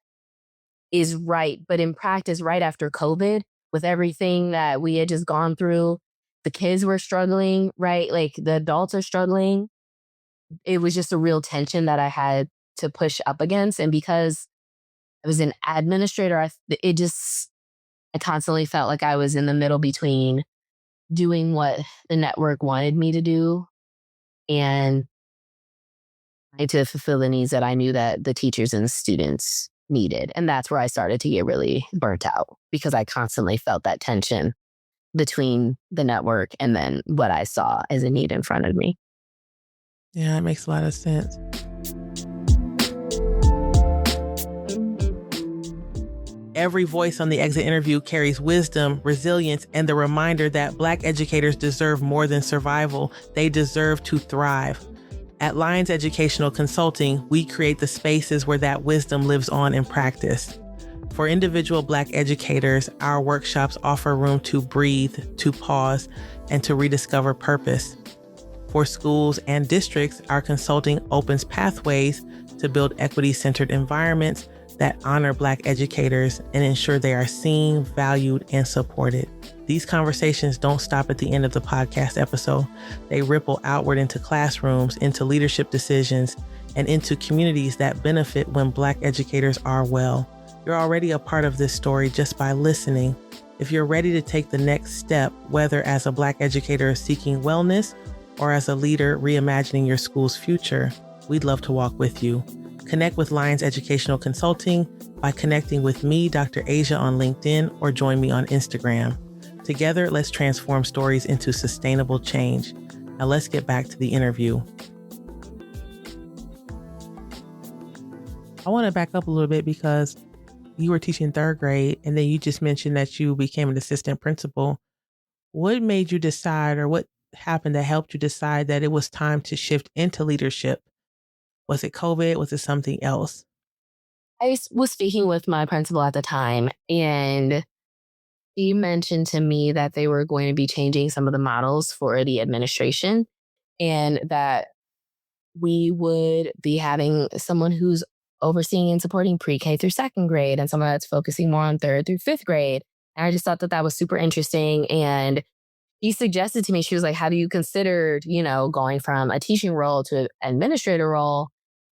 is right. But in practice, right after COVID, with everything that we had just gone through, the kids were struggling, right? Like, the adults are struggling. It was just a real tension that I had to push up against. And because I was an administrator, I constantly felt like I was in the middle between doing what the network wanted me to do and trying to fulfill the needs that I knew that the teachers and students needed. And that's where I started to get really burnt out, because I constantly felt that tension between the network and then what I saw as a need in front of me. Yeah, it makes a lot of sense. Every voice on the exit interview carries wisdom, resilience, and the reminder that Black educators deserve more than survival. They deserve to thrive. At Lions Educational Consulting, we create the spaces where that wisdom lives on in practice. For individual Black educators, our workshops offer room to breathe, to pause, and to rediscover purpose. For schools and districts, our consulting opens pathways to build equity-centered environments that honor Black educators and ensure they are seen, valued, and supported. These conversations don't stop at the end of the podcast episode. They ripple outward into classrooms, into leadership decisions, and into communities that benefit when Black educators are well. You're already a part of this story just by listening. If you're ready to take the next step, whether as a Black educator seeking wellness or as a leader reimagining your school's future, we'd love to walk with you. Connect with Lions Educational Consulting by connecting with me, Dr. Asia, on LinkedIn, or join me on Instagram. Together, let's transform stories into sustainable change. Now let's get back to the interview. I want to back up a little bit because you were teaching third grade and then you just mentioned that you became an assistant principal. What made you decide, or what happened that helped you decide that it was time to shift into leadership? Was it COVID? Was it something else? I was speaking with my principal at the time, and he mentioned to me that they were going to be changing some of the models for the administration, and that we would be having someone who's overseeing and supporting pre-K through second grade, and someone that's focusing more on third through fifth grade. And I just thought that that was super interesting. And he suggested to me, she was like, have you considered, going from a teaching role to an administrator role?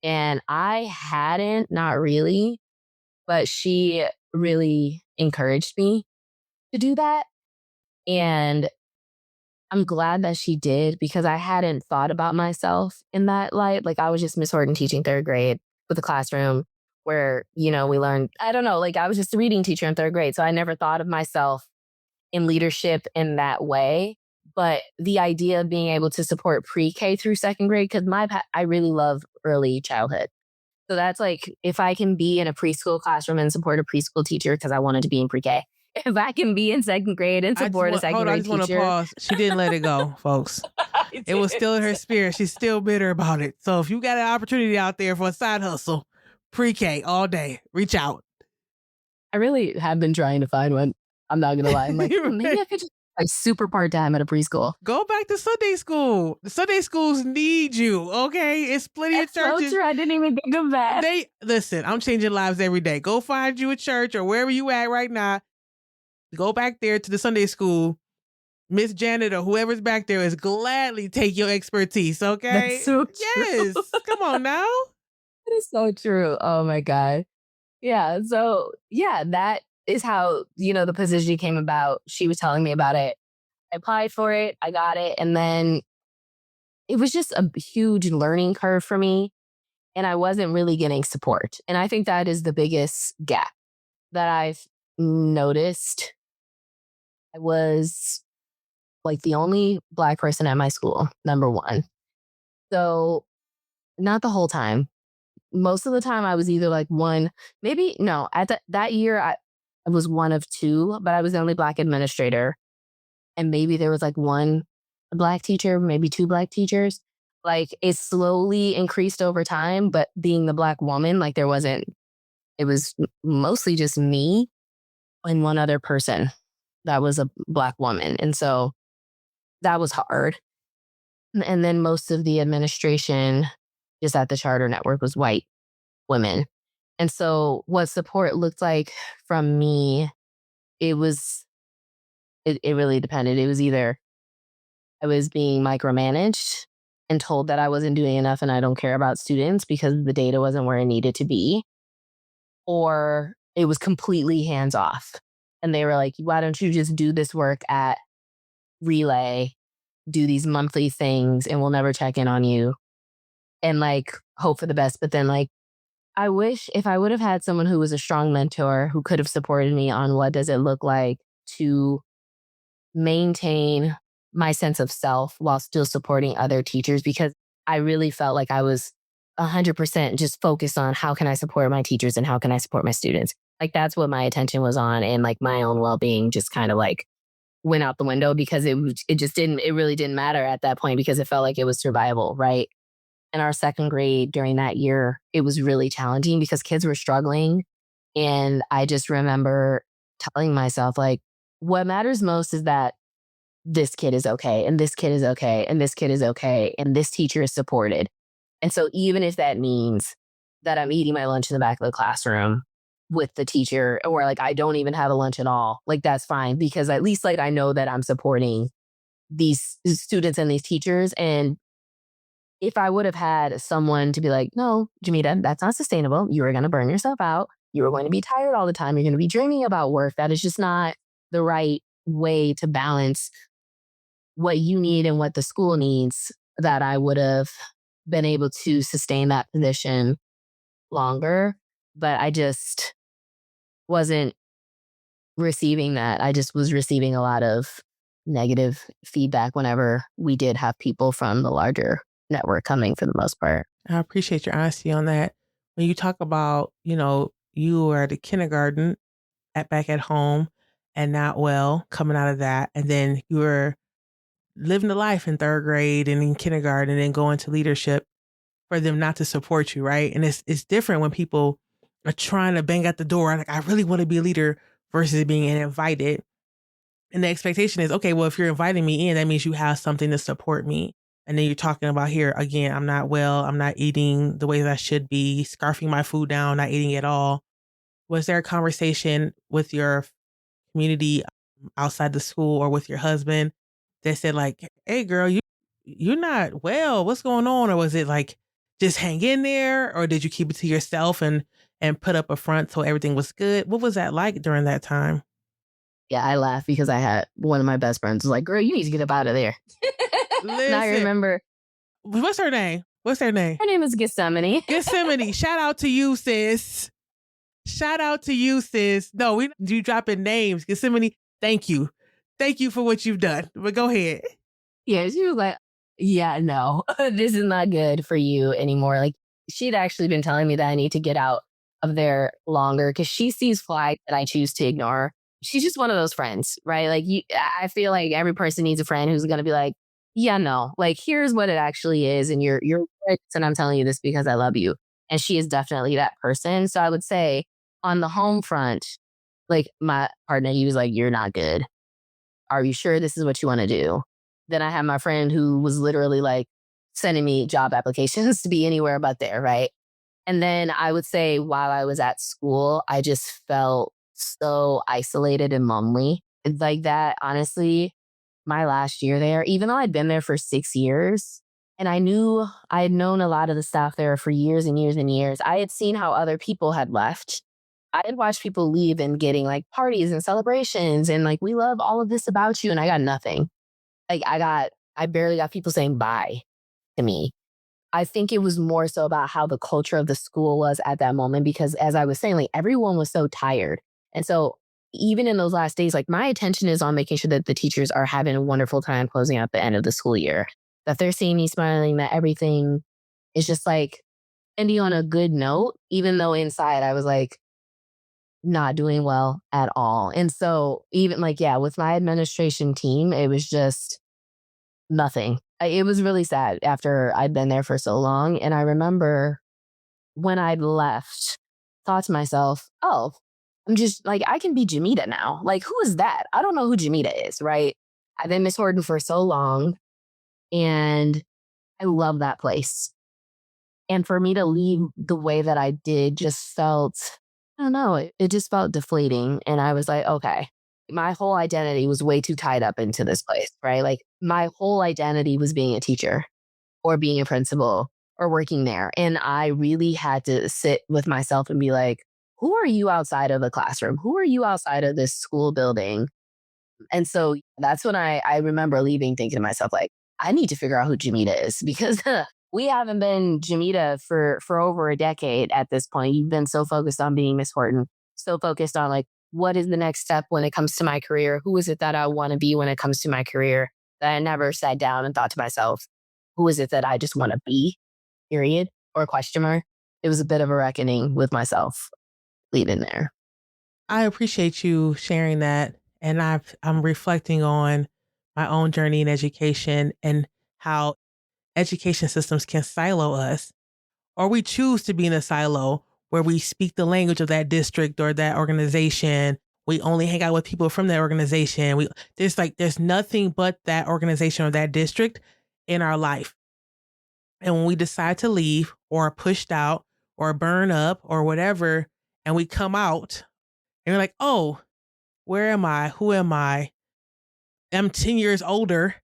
And I hadn't, not really, but she really encouraged me to do that. And I'm glad that she did, because I hadn't thought about myself in that light. Like, I was just Miss Horton teaching third grade with a classroom where, we learned, I don't know, like, I was just a reading teacher in third grade. So I never thought of myself in leadership in that way. But the idea of being able to support pre-K through second grade, because I really love early childhood. So that's like, if I can be in a preschool classroom and support a preschool teacher, because I wanted to be in pre-K. If I can be in second grade and support a second grade teacher. I just want to pause. She didn't let it go, folks. It was still in her spirit. She's still bitter about it. So if you got an opportunity out there for a side hustle, pre-K all day, reach out. I really have been trying to find one. I'm not going to lie. I'm like, maybe I could just like super part-time at a preschool. Go back to Sunday school. The Sunday schools need you, okay? It's plenty of That's so churches. true. I didn't even think of that. Listen, I'm changing lives every day. Go find you a church or wherever you at right now. Go back there to the Sunday school. Miss Janet or whoever's back there is gladly take your expertise, okay? That's so true. Yes. Come on now. That is so true. Oh my God. Yeah. So yeah, that is how, the position came about. She was telling me about it. I applied for it. I got it. And then it was just a huge learning curve for me. And I wasn't really getting support. And I think that is the biggest gap that I've noticed. I was like the only Black person at my school, number one. So not the whole time. Most of the time I was either like one, maybe no, at that year I was one of two, but I was the only Black administrator. And maybe there was like one Black teacher, maybe two Black teachers. Like it slowly increased over time, but being the Black woman, like it was mostly just me and one other person that was a Black woman. And so that was hard. And then most of the administration just at the charter network was white women. And so what support looked like from me, it really depended. It was either I was being micromanaged and told that I wasn't doing enough and I don't care about students because the data wasn't where it needed to be, or it was completely hands off. And they were like, why don't you just do this work at Relay, do these monthly things, and we'll never check in on you and like hope for the best. But then like, I wish if I would have had someone who was a strong mentor who could have supported me on what does it look like to maintain my sense of self while still supporting other teachers, because I really felt like I was 100% just focused on how can I support my teachers and how can I support my students. Like that's what my attention was on, and like my own well-being just kind of like went out the window because it really didn't matter at that point because it felt like it was survival, right? In our second grade during that year, it was really challenging because kids were struggling. And I just remember telling myself, like, what matters most is that this kid is okay, and this kid is okay, and this kid is okay, and this teacher is supported. And so even if that means that I'm eating my lunch in the back of the classroom with the teacher, or like I don't even have a lunch at all, like that's fine because at least like I know that I'm supporting these students and these teachers. And if I would have had someone to be like, no, Jamita, that's not sustainable. You are going to burn yourself out. You are going to be tired all the time. You're going to be dreaming about work. That is just not the right way to balance what you need and what the school needs, that I would have been able to sustain that position longer. But I just wasn't receiving that. I just was receiving a lot of negative feedback whenever we did have people from the larger network coming for the most part. I appreciate your honesty on that. When you talk about, you were at the kindergarten back at home and not well, coming out of that, and then you were living the life in third grade and in kindergarten and then going to leadership, for them not to support you, right? And it's different when people are trying to bang at the door, like, I really want to be a leader, versus being invited. And the expectation is, okay, well, if you're inviting me in, that means you have something to support me. And then you're talking about here, again, I'm not well, I'm not eating the way that I should be, scarfing my food down, not eating at all. Was there a conversation with your community outside the school or with your husband that said like, hey girl, you're not well, what's going on? Or was it like, just hang in there? Or did you keep it to yourself and put up a front so everything was good? What was that like during that time? Yeah, I laugh because I had one of my best friends was like, girl, you need to get up out of there. And I remember. What's her name? Her name is Gethsemane. Gethsemane. Shout out to you, sis. No, you dropping names. Gethsemane, thank you. Thank you for what you've done. But go ahead. Yeah, she was like, yeah, no, this is not good for you anymore. Like she'd actually been telling me that I need to get out of there longer because she sees flags that I choose to ignore. She's just one of those friends, right? Like I feel like every person needs a friend who's going to be like, yeah, no, like here's what it actually is. And you're right. And I'm telling you this because I love you. And she is definitely that person. So I would say on the home front, like my partner, he was like, you're not good. are you sure this is what you want to do? Then I had my friend who was literally like sending me job applications to be anywhere but there, right? And then I would say while I was at school, I just felt so isolated and lonely. It's like that, honestly, my last year there, even though I'd been there for 6 years and I had known a lot of the staff there for years and years and years, I had seen how other people had left. I had watched people leave and getting like parties and celebrations and like, we love all of this about you. And I got nothing. Like, I barely got people saying bye to me. I think it was more so about how the culture of the school was at that moment, because as I was saying, like everyone was so tired. And so even in those last days, like my attention is on making sure that the teachers are having a wonderful time closing out the end of the school year, that they're seeing me smiling, that everything is just like ending on a good note, even though inside I was like not doing well at all. And so even like, yeah, with my administration team, it was just nothing. It was really sad after I'd been there for so long. And I remember when I'd left, thought to myself, oh, I'm just like, I can be Jamita now. Like, who is that? I don't know who Jamita is, right? I've been Miss Horton for so long and I love that place. And for me to leave the way that I did just felt, I don't know, it just felt deflating. And I was like, okay, my whole identity was way too tied up into this place, right? Like my whole identity was being a teacher or being a principal or working there. And I really had to sit with myself and be like, who are you outside of the classroom? Who are you outside of this school building? And so that's when I remember leaving thinking to myself, like, I need to figure out who Jamita is because we haven't been Jamita for over a decade at this point. You've been so focused on being Miss Horton, so focused on like, what is the next step when it comes to my career? Who is it that I want to be when it comes to my career? That I never sat down and thought to myself, who is it that I just want to be? Period or question mark. It was a bit of a reckoning with myself leaving there. I appreciate you sharing that. And I'm reflecting on my own journey in education and how education systems can silo us, or we choose to be in a silo where we speak the language of that district or that organization. We only hang out with people from that organization. There's nothing but that organization or that district in our life. And when we decide to leave or are pushed out or burn up or whatever, and we come out and we're like, oh, where am I? Who am I? I'm 10 years older.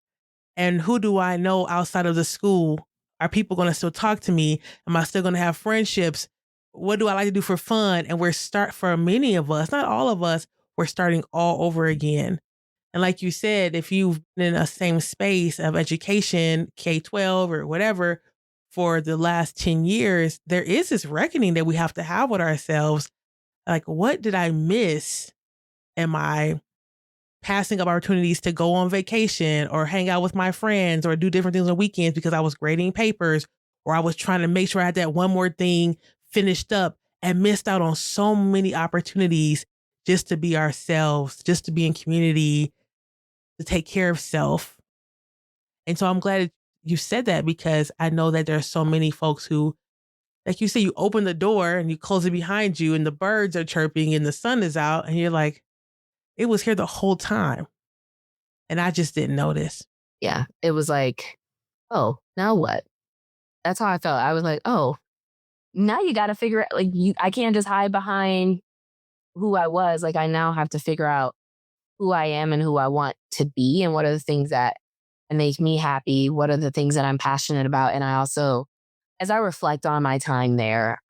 And who do I know outside of the school? Are people going to still talk to me? Am I still going to have friendships? What do I like to do for fun? And for many of us, not all of us, we're starting all over again. And like you said, if you've been in a same space of education, K-12 or whatever, for the last 10 years, there is this reckoning that we have to have with ourselves. Like, what did I miss? Am I passing up opportunities to go on vacation or hang out with my friends or do different things on weekends because I was grading papers or I was trying to make sure I had that one more thing finished up and missed out on so many opportunities just to be ourselves, just to be in community, to take care of self. And so I'm glad you said that because I know that there are so many folks who, like you say, you open the door and you close it behind you and the birds are chirping and the sun is out and you're like, it was here the whole time. And I just didn't notice. Yeah. It was like, oh, now what? That's how I felt. I was like, oh, now you got to figure out, like, I can't just hide behind who I was. Like, I now have to figure out who I am and who I want to be and what are the things that make me happy. What are the things that I'm passionate about? And I also, as I reflect on my time there,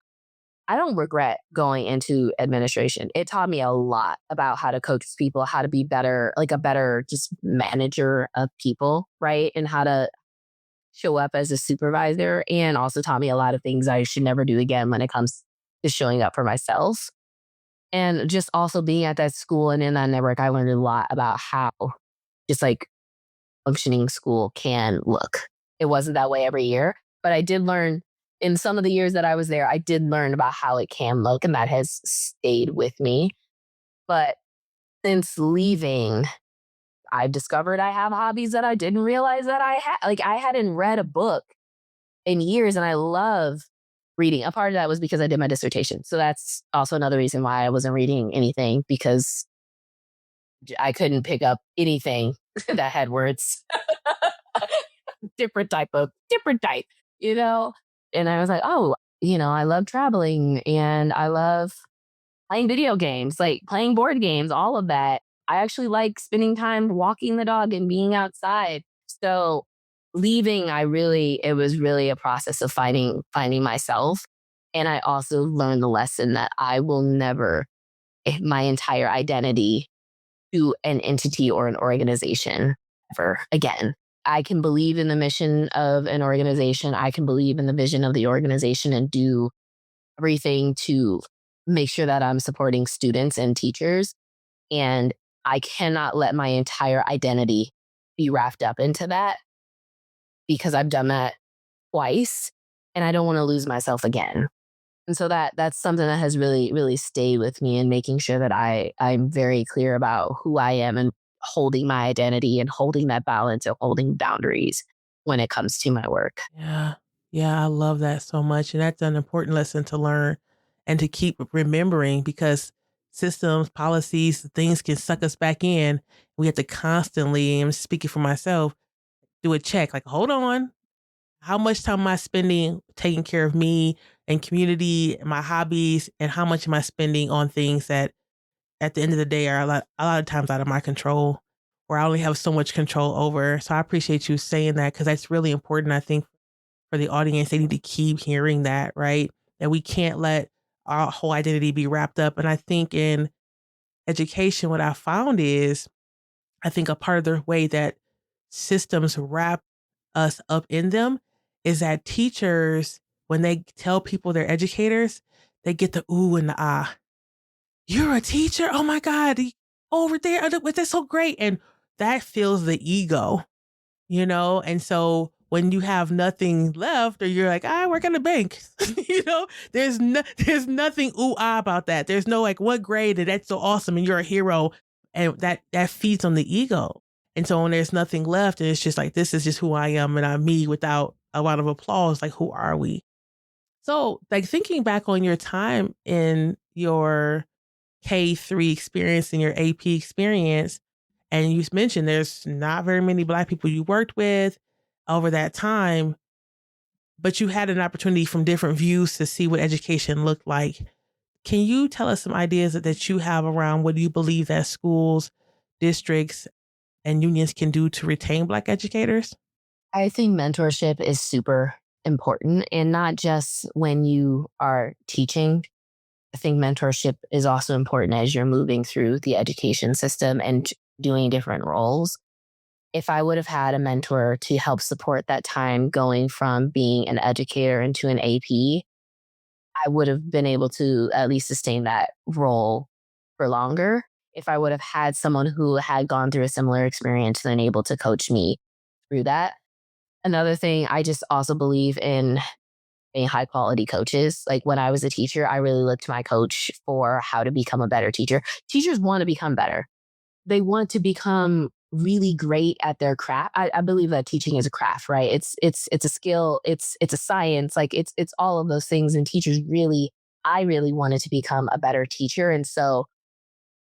I don't regret going into administration. It taught me a lot about how to coach people, how to be better, like a better just manager of people, right? And how to show up as a supervisor, and also taught me a lot of things I should never do again when it comes to showing up for myself. And just also being at that school and in that network, I learned a lot about how just like functioning school can look. It wasn't that way every year, but I did learn in some of the years that I was there, I did learn about how it can look, and that has stayed with me. But since leaving, I've discovered I have hobbies that I didn't realize that I had. Like, I hadn't read a book in years, and I love reading. A part of that was because I did my dissertation. So that's also another reason why I wasn't reading anything, because I couldn't pick up anything that had words. Different type, you know? And I was like, oh, I love traveling and I love playing video games, like playing board games, all of that. I actually like spending time walking the dog and being outside. So leaving, it was really a process of finding myself. And I also learned the lesson that I will never my entire identity to an entity or an organization ever again. I can believe in the mission of an organization. I can believe in the vision of the organization and do everything to make sure that I'm supporting students and teachers. And I cannot let my entire identity be wrapped up into that because I've done that twice and I don't want to lose myself again. And so that's something that has really, really stayed with me and making sure that I'm very clear about who I am and holding my identity and holding that balance and holding boundaries when it comes to my work. Yeah. Yeah, I love that so much. And that's an important lesson to learn and to keep remembering because systems, policies, things can suck us back in. We have to constantly, I'm speaking for myself, do a check like, hold on, how much time am I spending taking care of me and community, my hobbies, and how much am I spending on things that at the end of the day are a lot of times out of my control or I only have so much control over. So I appreciate you saying that because that's really important. I think for the audience, they need to keep hearing that, right? That we can't let our whole identity be wrapped up. And I think in education, what I found is I think a part of the way that systems wrap us up in them is that teachers, when they tell people they're educators, they get the ooh and the ah. You're a teacher? Oh my God. Over there. That's so great. And that fills the ego, And so when you have nothing left or you're like, I work at a bank, there's nothing ooh ah about that. There's no like, what grade? And that's so awesome. And you're a hero. And that feeds on the ego. And so when there's nothing left and it's just like, this is just who I am and I'm me without a lot of applause, like, who are we? So like thinking back on your time in your K-3 experience and your AP experience, and you mentioned there's not very many Black people you worked with over that time, but you had an opportunity from different views to see what education looked like. Can you tell us some ideas that you have around what you believe that schools, districts, and unions can do to retain Black educators? I think mentorship is super important and not just when you are teaching. I think mentorship is also important as you're moving through the education system and doing different roles. If I would have had a mentor to help support that time going from being an educator into an AP, I would have been able to at least sustain that role for longer. If I would have had someone who had gone through a similar experience and able to coach me through that. Another thing, I just also believe in being high quality coaches. Like when I was a teacher, I really looked to my coach for how to become a better teacher. Teachers want to become better. They want to become really great at their craft. I believe that teaching is a craft, right? It's a skill. It's a science. Like it's all of those things. And teachers really, I really wanted to become a better teacher. And so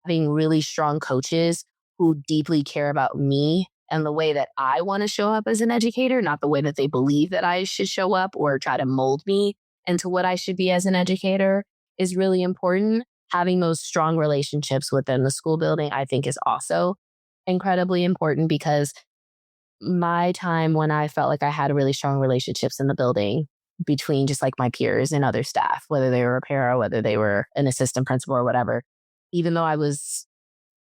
having really strong coaches who deeply care about me and the way that I want to show up as an educator, not the way that they believe that I should show up or try to mold me into what I should be as an educator is really important. Having those strong relationships within the school building, I think, is also incredibly important because my time when I felt like I had really strong relationships in the building between just like my peers and other staff, whether they were a para, whether they were an assistant principal or whatever, even though I was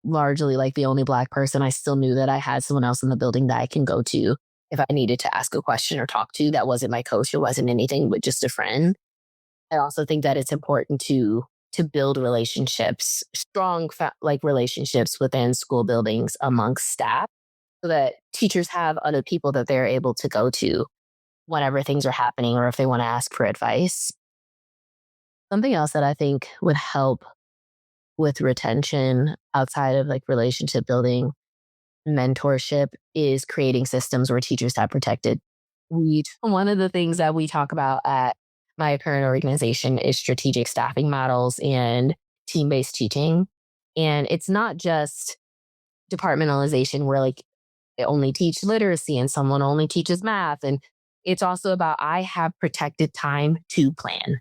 largely like the only Black person, I still knew that I had someone else in the building that I can go to if I needed to ask a question or talk to. That wasn't my coach. It wasn't anything but just a friend. I also think that it's important to build relationships, strong like relationships within school buildings amongst staff so that teachers have other people that they're able to go to whenever things are happening or if they want to ask for advice. Something else that I think would help with retention outside of like relationship building, mentorship is creating systems where teachers have protected. One of the things that we talk about at my current organization is strategic staffing models and team based teaching. And it's not just departmentalization where like they only teach literacy and someone only teaches math. And it's also about I have protected time to plan.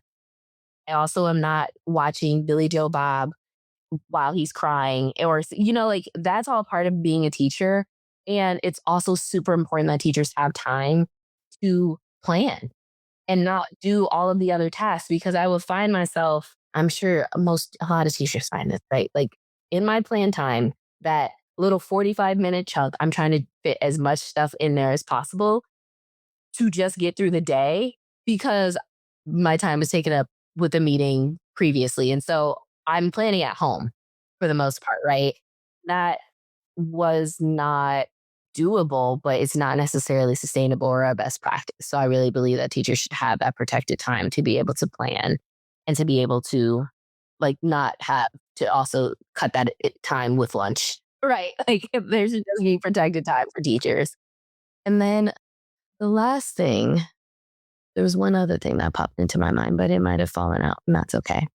I also am not watching Billy Joe Bob while he's crying or, like that's all part of being a teacher. And it's also super important that teachers have time to plan and not do all of the other tasks because I will find myself, I'm sure a lot of teachers find this, right? Like in my plan time, that little 45-minute chunk, I'm trying to fit as much stuff in there as possible to just get through the day because my time was taken up with the meeting previously. And so I'm planning at home for the most part, right? That was not doable, but it's not necessarily sustainable or a best practice. So I really believe that teachers should have that protected time to be able to plan and to be able to like not have to also cut that time with lunch. Right. Like there should just be protected time for teachers. And then the last thing, there was one other thing that popped into my mind, but it might have fallen out and that's okay.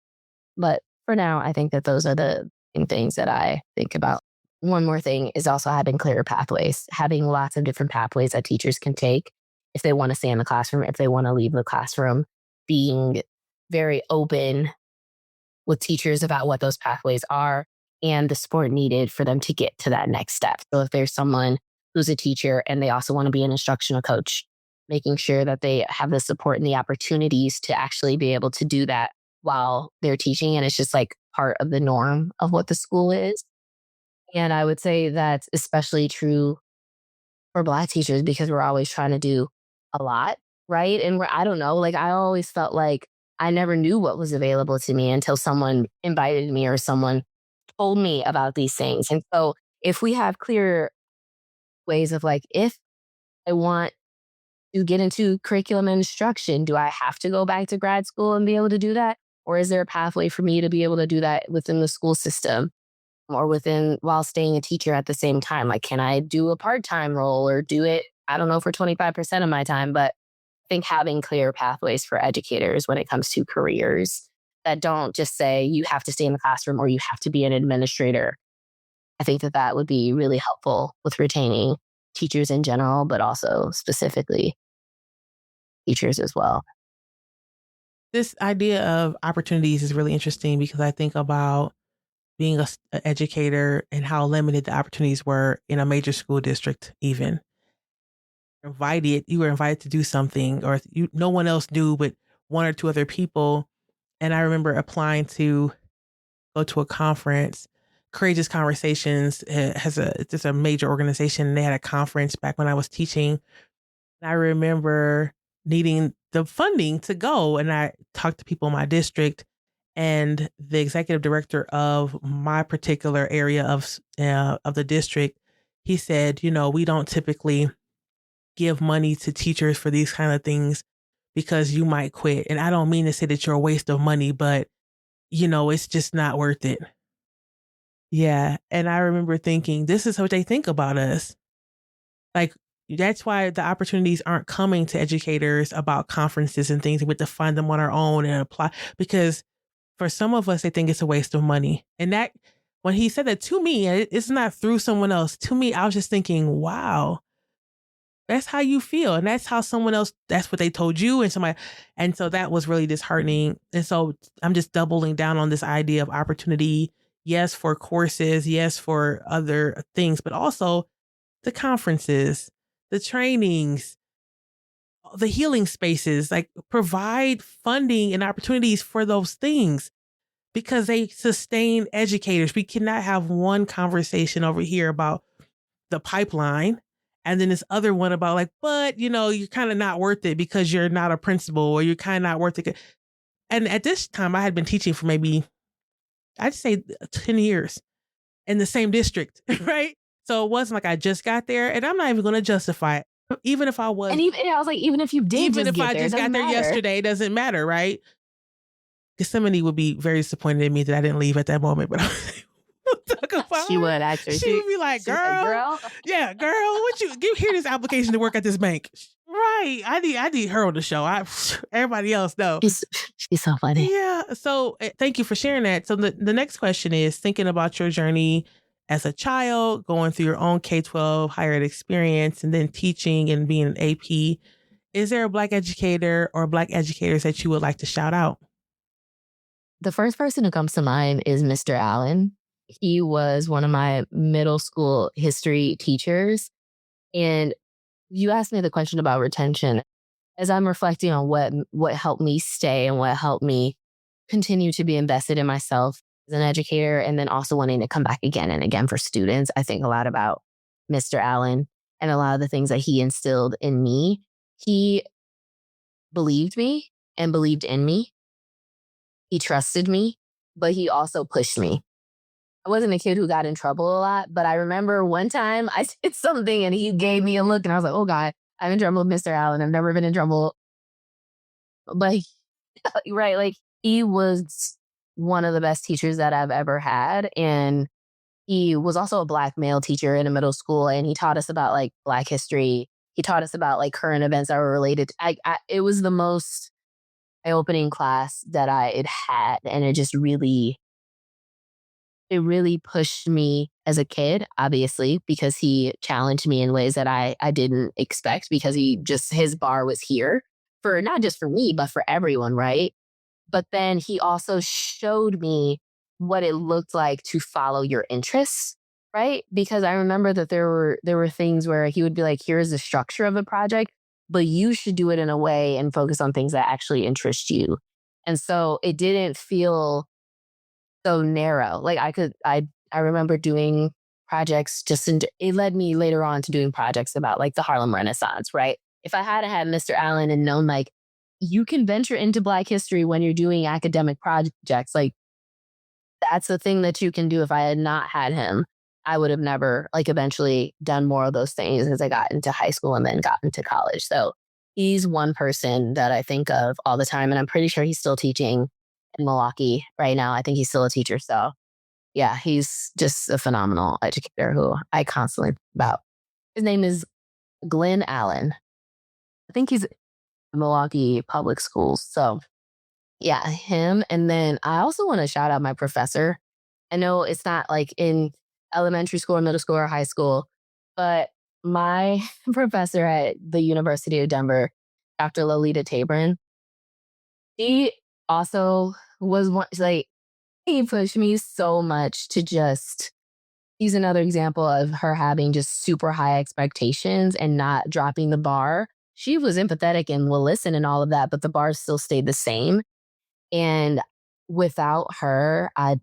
But for now, I think that those are the main things that I think about. One more thing is also having clear pathways, having lots of different pathways that teachers can take if they want to stay in the classroom, if they want to leave the classroom, being very open with teachers about what those pathways are and the support needed for them to get to that next step. So if there's someone who's a teacher and they also want to be an instructional coach, making sure that they have the support and the opportunities to actually be able to do that while they're teaching. And it's just like part of the norm of what the school is. And I would say that's especially true for Black teachers because we're always trying to do a lot, right? And I don't know, like I always felt like I never knew what was available to me until someone invited me or someone told me about these things. And so if we have clear ways of like, if I want to get into curriculum and instruction, do I have to go back to grad school and be able to do that? Or is there a pathway for me to be able to do that within the school system or within while staying a teacher at the same time? Like, can I do a part-time role or do it, I don't know, for 25% of my time? But I think having clear pathways for educators when it comes to careers that don't just say you have to stay in the classroom or you have to be an administrator. I think that that would be really helpful with retaining teachers in general, but also specifically teachers as well. This idea of opportunities is really interesting because I think about being an educator and how limited the opportunities were in a major school district even. You were invited to do something or no one else knew but one or two other people. And I remember applying to go to a conference. Courageous Conversations it's a major organization. And they had a conference back when I was teaching. And I remember needing the funding to go. And I talked to people in my district and the executive director of my particular area of the district. He said, we don't typically give money to teachers for these kind of things because you might quit. And I don't mean to say that you're a waste of money, but it's just not worth it. Yeah. And I remember thinking, this is what they think about us. Like, that's why the opportunities aren't coming to educators about conferences and things. We have to find them on our own and apply because for some of us, they think it's a waste of money. And that, when he said that to me, it's not through someone else. To me, I was just thinking, wow, that's how you feel. And that's how someone else, that's what they told you. And so that was really disheartening. And so I'm just doubling down on this idea of opportunity. Yes, for courses. Yes, for other things, but also the conferences, the trainings, the healing spaces, like provide funding and opportunities for those things because they sustain educators. We cannot have one conversation over here about the pipeline and then this other one about like, but you're kind of not worth it because you're not a principal or you're kind of not worth it. And at this time I had been teaching for maybe, I'd say 10 years in the same district, right? So it wasn't like I just got there and I'm not even going to justify it. Even if I was. And I was like, even if you did even just if get I there, just it got doesn't there matter. yesterday, it doesn't matter, right? Gethsemane would be very disappointed in me that I didn't leave at that moment, but She would actually. She would be like, girl, yeah, girl, what you give here this application to work at this bank. Right. I need her on the show. Everybody else though. She's so funny. Yeah. So thank you for sharing that. So the next question is thinking about your journey as a child, going through your own K-12 higher ed experience, and then teaching and being an AP. Is there a Black educator or Black educators that you would like to shout out? The first person who comes to mind is Mr. Allen. He was one of my middle school history teachers. And you asked me the question about retention. As I'm reflecting on what helped me stay and what helped me continue to be invested in myself as an educator, and then also wanting to come back again and again for students, I think a lot about Mr. Allen and a lot of the things that he instilled in me. He believed me and believed in me. He trusted me, but he also pushed me. I wasn't a kid who got in trouble a lot, but I remember one time I did something and he gave me a look and I was like, oh God, I'm in trouble with Mr. Allen. I've never been in trouble. But right, like he was one of the best teachers that I've ever had. And he was also a Black male teacher in a middle school. And he taught us about like Black history. He taught us about like current events that were related. It was the most eye-opening class that I had. And it really pushed me as a kid, obviously, because he challenged me in ways that I didn't expect, because his bar was here for not just for me, but for everyone, right? But then he also showed me what it looked like to follow your interests, right? Because I remember that there were things where he would be like, here's the structure of a project, but you should do it in a way and focus on things that actually interest you. And so it didn't feel so narrow. Like I remember doing projects it led me later on to doing projects about like the Harlem Renaissance, right? If I had had Mr. Allen and known like you can venture into Black history when you're doing academic projects, like that's the thing that you can do. If I had not had him, I would have never like eventually done more of those things as I got into high school and then got into college. So he's one person that I think of all the time. And I'm pretty sure he's still teaching in Milwaukee right now. I think he's still a teacher. So yeah, he's just a phenomenal educator who I constantly think about. His name is Glenn Allen. I think he's Milwaukee Public Schools. So yeah, him. And then I also want to shout out my professor. I know it's not like in elementary school or middle school or high school, but my professor at the University of Denver, Dr. Lolita Tabron, she also was one, like, he pushed me so much to just, he's another example of her having just super high expectations and not dropping the bar. She was empathetic and will listen and all of that, but the bar still stayed the same. And without her, I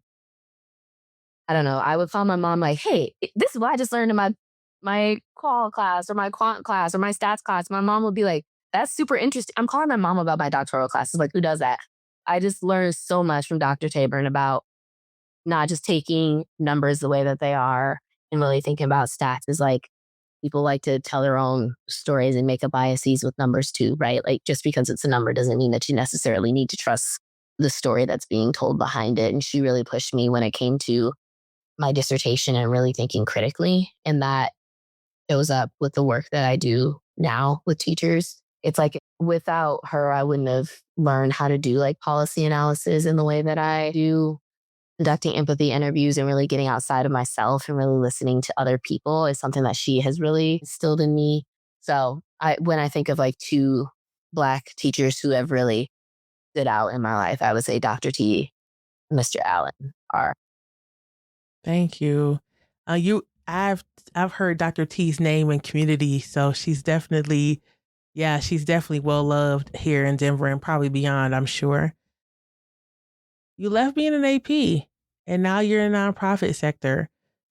don't know, I would call my mom like, hey, this is what I just learned in my qual class or my quant class or my stats class. My mom would be like, that's super interesting. I'm calling my mom about my doctoral classes. Like, who does that? I just learned so much from Dr. Tabron about not just taking numbers the way that they are and really thinking about stats is like people like to tell their own stories and make up biases with numbers too, right? Like just because it's a number doesn't mean that you necessarily need to trust the story that's being told behind it. And she really pushed me when it came to my dissertation and really thinking critically. And that shows up with the work that I do now with teachers. It's like without her, I wouldn't have learned how to do like policy analysis in the way that I do. Conducting empathy interviews and really getting outside of myself and really listening to other people is something that she has really instilled in me. So when I think of like two Black teachers who have really stood out in my life, I would say Dr. T and Mr. Allen are. Thank you. I've heard Dr. T's name in community, so she's definitely well loved here in Denver and probably beyond, I'm sure. You left being an AP and now you're in the nonprofit sector.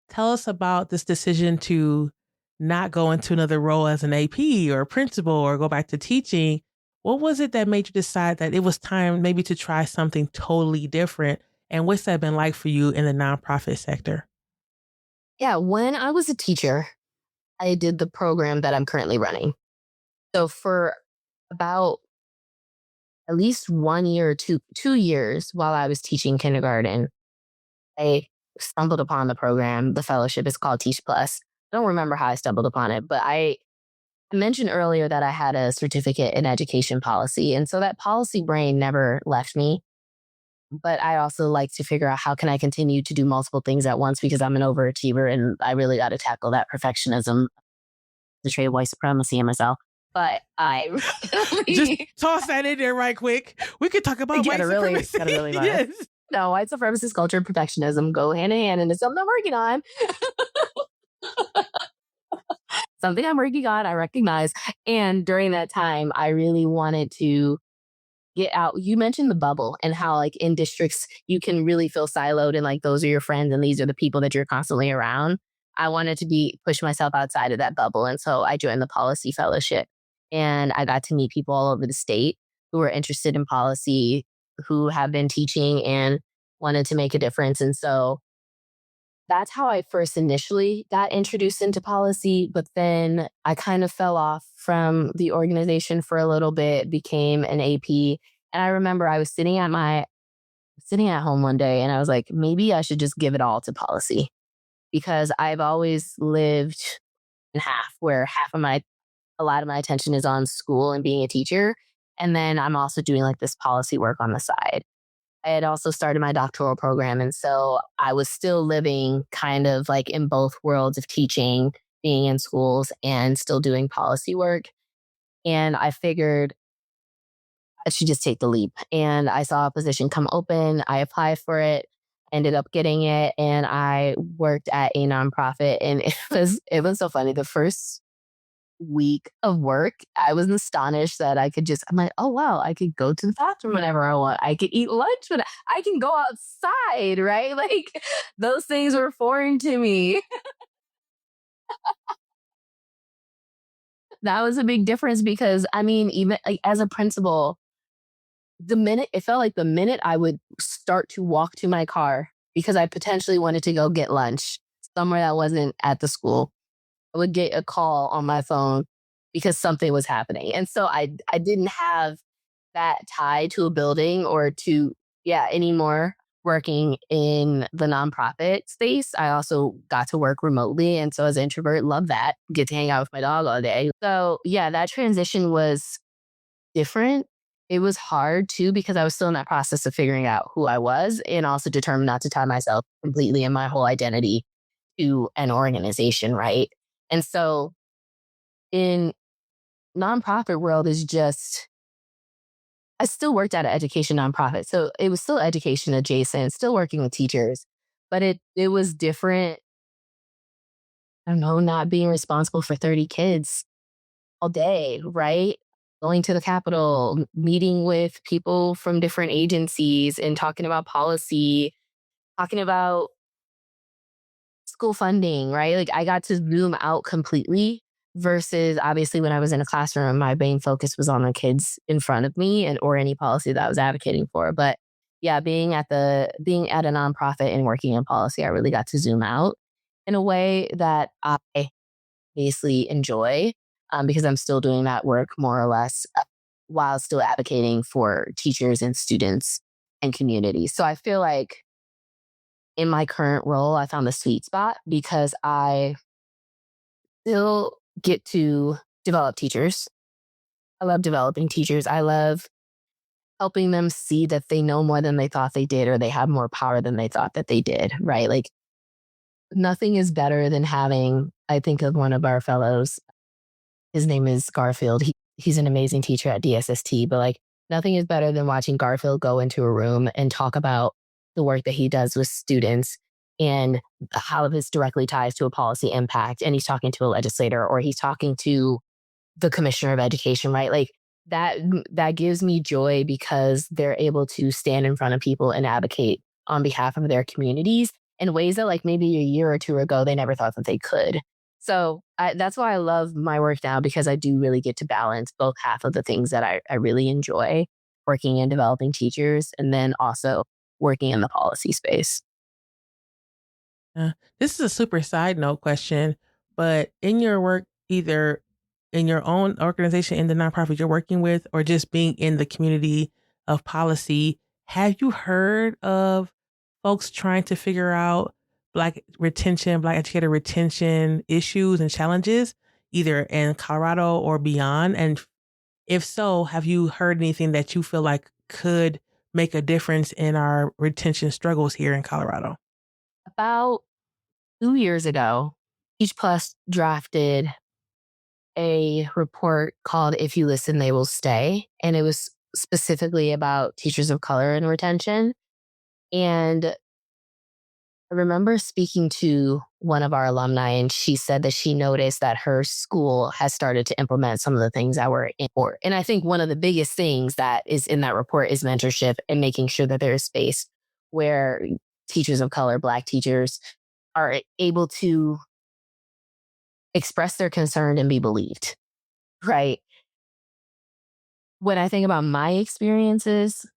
Tell us about this decision to not go into another role as an AP or a principal or go back to teaching. What was it that made you decide that it was time maybe to try something totally different? And what's that been like for you in the nonprofit sector? Yeah, when I was a teacher, I did the program that I'm currently running. So for about at least 1 year or 2 years while I was teaching kindergarten, I stumbled upon the program. The fellowship is called Teach Plus. I don't remember how I stumbled upon it, but I mentioned earlier that I had a certificate in education policy. And so that policy brain never left me. But I also like to figure out how can I continue to do multiple things at once because I'm an overachiever and I really got to tackle that perfectionism, the trait of white supremacy in myself. But I Just really toss that in there right quick. We could talk about white supremacy. gotta really vibe. Yes. No, white supremacist culture and perfectionism go hand in hand, and it's something I'm working on. Something I'm working on, I recognize. And during that time, I really wanted to get out. You mentioned the bubble and how, like, in districts, you can really feel siloed and like those are your friends and these are the people that you're constantly around. I wanted to push myself outside of that bubble. And so I joined the policy fellowship and I got to meet people all over the state who were interested in policy, who have been teaching and wanted to make a difference. And so that's how I first initially got introduced into policy. But then I kind of fell off from the organization for a little bit, became an AP. And I remember I was sitting at home one day and I was like, maybe I should just give it all to policy because I've always lived in half where a lot of my attention is on school and being a teacher. And then I'm also doing like this policy work on the side. I had also started my doctoral program. And so I was still living kind of like in both worlds of teaching, being in schools, and still doing policy work. And I figured I should just take the leap. And I saw a position come open. I applied for it, ended up getting it, and I worked at a nonprofit. And it was so funny. The first week of work, I was astonished that I'm like, oh wow, I could go to the bathroom whenever I want. I could eat lunch, but I can go outside, right? Like those things were foreign to me. That was a big difference because I mean, even like as a principal, the minute I would start to walk to my car because I potentially wanted to go get lunch somewhere that wasn't at the school, I would get a call on my phone because something was happening. And so I didn't have that tie to a building or to, yeah, anymore working in the nonprofit space. I also got to work remotely. And so as an introvert, love that. Get to hang out with my dog all day. So yeah, that transition was different. It was hard too because I was still in that process of figuring out who I was and also determined not to tie myself completely and my whole identity to an organization, right? And so in nonprofit world is just I still worked at an education nonprofit. So it was still education adjacent, still working with teachers, but it was different. I don't know, not being responsible for 30 kids all day, right? Going to the Capitol, meeting with people from different agencies and talking about policy, talking about school funding, right? Like I got to zoom out completely versus obviously when I was in a classroom, my main focus was on the kids in front of me and or any policy that I was advocating for. But yeah, being at a nonprofit and working in policy, I really got to zoom out in a way that I basically enjoy because I'm still doing that work more or less while still advocating for teachers and students and communities. So I feel like in my current role, I found the sweet spot because I still get to develop teachers. I love developing teachers. I love helping them see that they know more than they thought they did or they have more power than they thought that they did, right? Like nothing is better than having, I think of one of our fellows, his name is Garfield. He's an amazing teacher at DSST, but like nothing is better than watching Garfield go into a room and talk about the work that he does with students and how this directly ties to a policy impact. And he's talking to a legislator or he's talking to the commissioner of education, right? Like that gives me joy because they're able to stand in front of people and advocate on behalf of their communities in ways that like maybe a year or two ago, they never thought that they could. So that's why I love my work now because I do really get to balance both half of the things that I really enjoy working and developing teachers and then also working in the policy space. This is a super side note question, but in your work, either in your own organization, in the nonprofit you're working with, or just being in the community of policy, have you heard of folks trying to figure out Black retention, Black educator retention issues and challenges, either in Colorado or beyond? And if so, have you heard anything that you feel like could make a difference in our retention struggles here in Colorado? About 2 years ago, Teach Plus drafted a report called If You Listen, They Will Stay. And it was specifically about teachers of color and retention. And I remember speaking to one of our alumni, and she said that she noticed that her school has started to implement some of the things that were in report. And I think one of the biggest things that is in that report is mentorship and making sure that there is space where teachers of color, Black teachers, are able to express their concern and be believed, right? When I think about my experiences,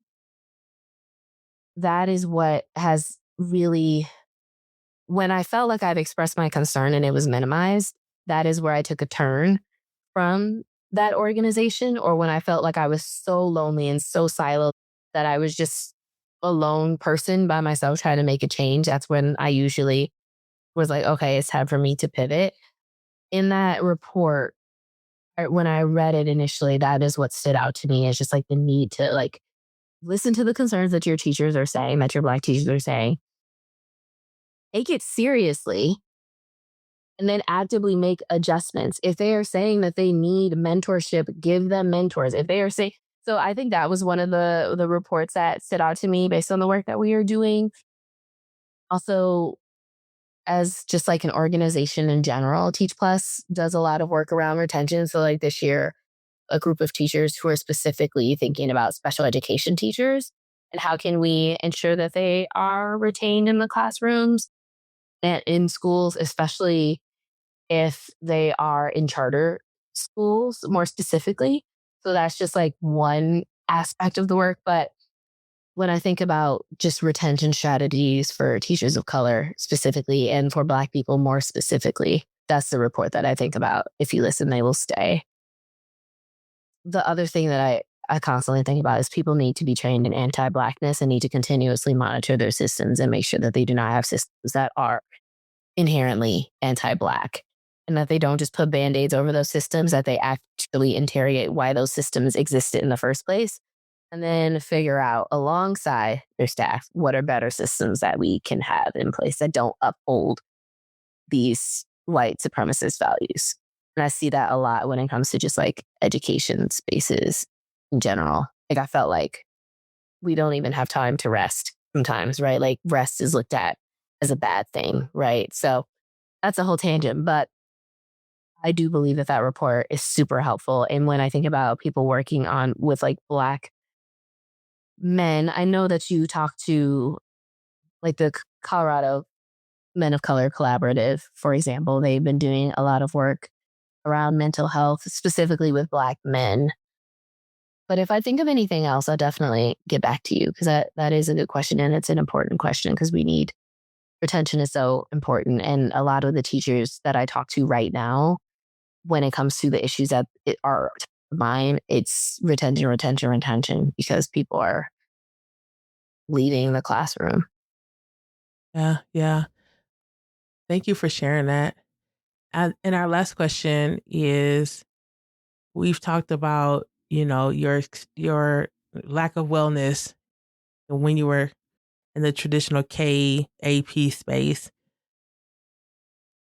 that is what has really, when I felt like I've expressed my concern and it was minimized, that is where I took a turn from that organization. Or when I felt like I was so lonely and so siloed that I was just a lone person by myself trying to make a change, that's when I usually was like, okay, it's time for me to pivot. In that report, when I read it initially, that is what stood out to me is just like the need to like listen to the concerns that your teachers are saying, that your Black teachers are saying, take it seriously, and then actively make adjustments. If they are saying that they need mentorship, give them mentors. If they are saying, so I think that was one of the reports that stood out to me based on the work that we are doing. Also, as just like an organization in general, Teach Plus does a lot of work around retention. So like this year, a group of teachers who are specifically thinking about special education teachers and how can we ensure that they are retained in the classrooms and in schools, especially if they are in charter schools more specifically. So that's just like one aspect of the work. But when I think about just retention strategies for teachers of color specifically and for Black people more specifically, that's the report that I think about. If you listen, they will stay. The other thing that I constantly think about is people need to be trained in anti-Blackness and need to continuously monitor their systems and make sure that they do not have systems that are inherently anti-Black and that they don't just put band-aids over those systems, that they actually interrogate why those systems existed in the first place and then figure out alongside their staff what are better systems that we can have in place that don't uphold these white supremacist values. And I see that a lot when it comes to just like education spaces in general. Like I felt like we don't even have time to rest sometimes, right? Like rest is looked at as a bad thing, right? So that's a whole tangent, but I do believe that that report is super helpful. And when I think about people working on with like Black men, I know that you talk to like the Colorado Men of Color Collaborative, for example. They've been doing a lot of work around mental health, specifically with Black men. But if I think of anything else, I'll definitely get back to you because that is a good question. And it's an important question because we need retention is so important. And a lot of the teachers that I talk to right now, when it comes to the issues that are top of mind, it's retention, retention, retention because people are leaving the classroom. Yeah, yeah. Thank you for sharing that. And our last question is, we've talked about, your lack of wellness when you were in the traditional KAP space.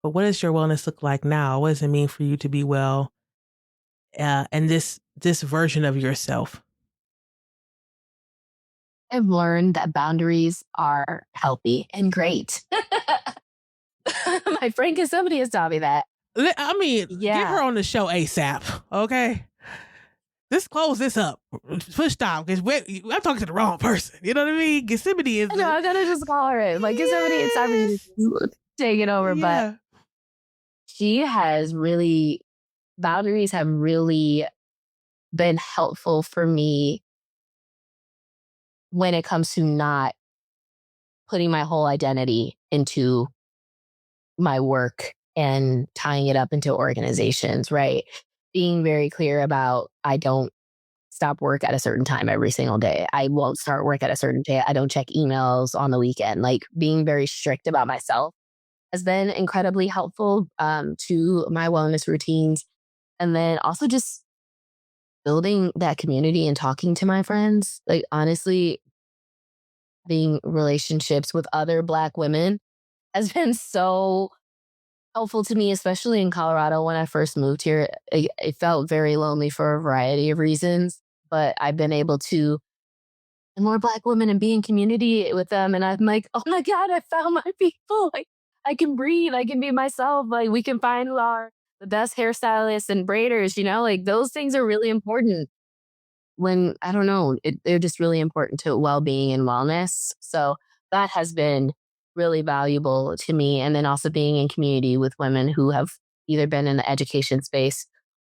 But what does your wellness look like now? What does it mean for you to be well? And this version of yourself. I've learned that boundaries are healthy and great. My friend, because somebody has taught me that. I mean, get her Yeah. on the show ASAP, okay? Let's close this up. Push stop, because I'm talking to the wrong person. You know what I mean? Gethsemane is. No, I'm gonna just call her in. Like, if somebody, it's time for you to take it over. Yeah. But she has really, boundaries have really been helpful for me when it comes to not putting my whole identity into my work and tying it up into organizations, right? Being very clear about I don't stop work at a certain time every single day. I won't start work at a certain day. I don't check emails on the weekend. Like being very strict about myself has been incredibly helpful to my wellness routines. And then also just building that community and talking to my friends. Like honestly, having relationships with other Black women has been so helpful to me, especially in Colorado. When I first moved here, it felt very lonely for a variety of reasons, but I've been able to and more Black women and be in community with them. And I'm like, oh my God, I found my people. Like I can breathe. I can be myself. Like we can find who are the best hairstylists and braiders, like those things are really important when, I don't know, they're just really important to well-being and wellness. So that has been really valuable to me. And then also being in community with women who have either been in the education space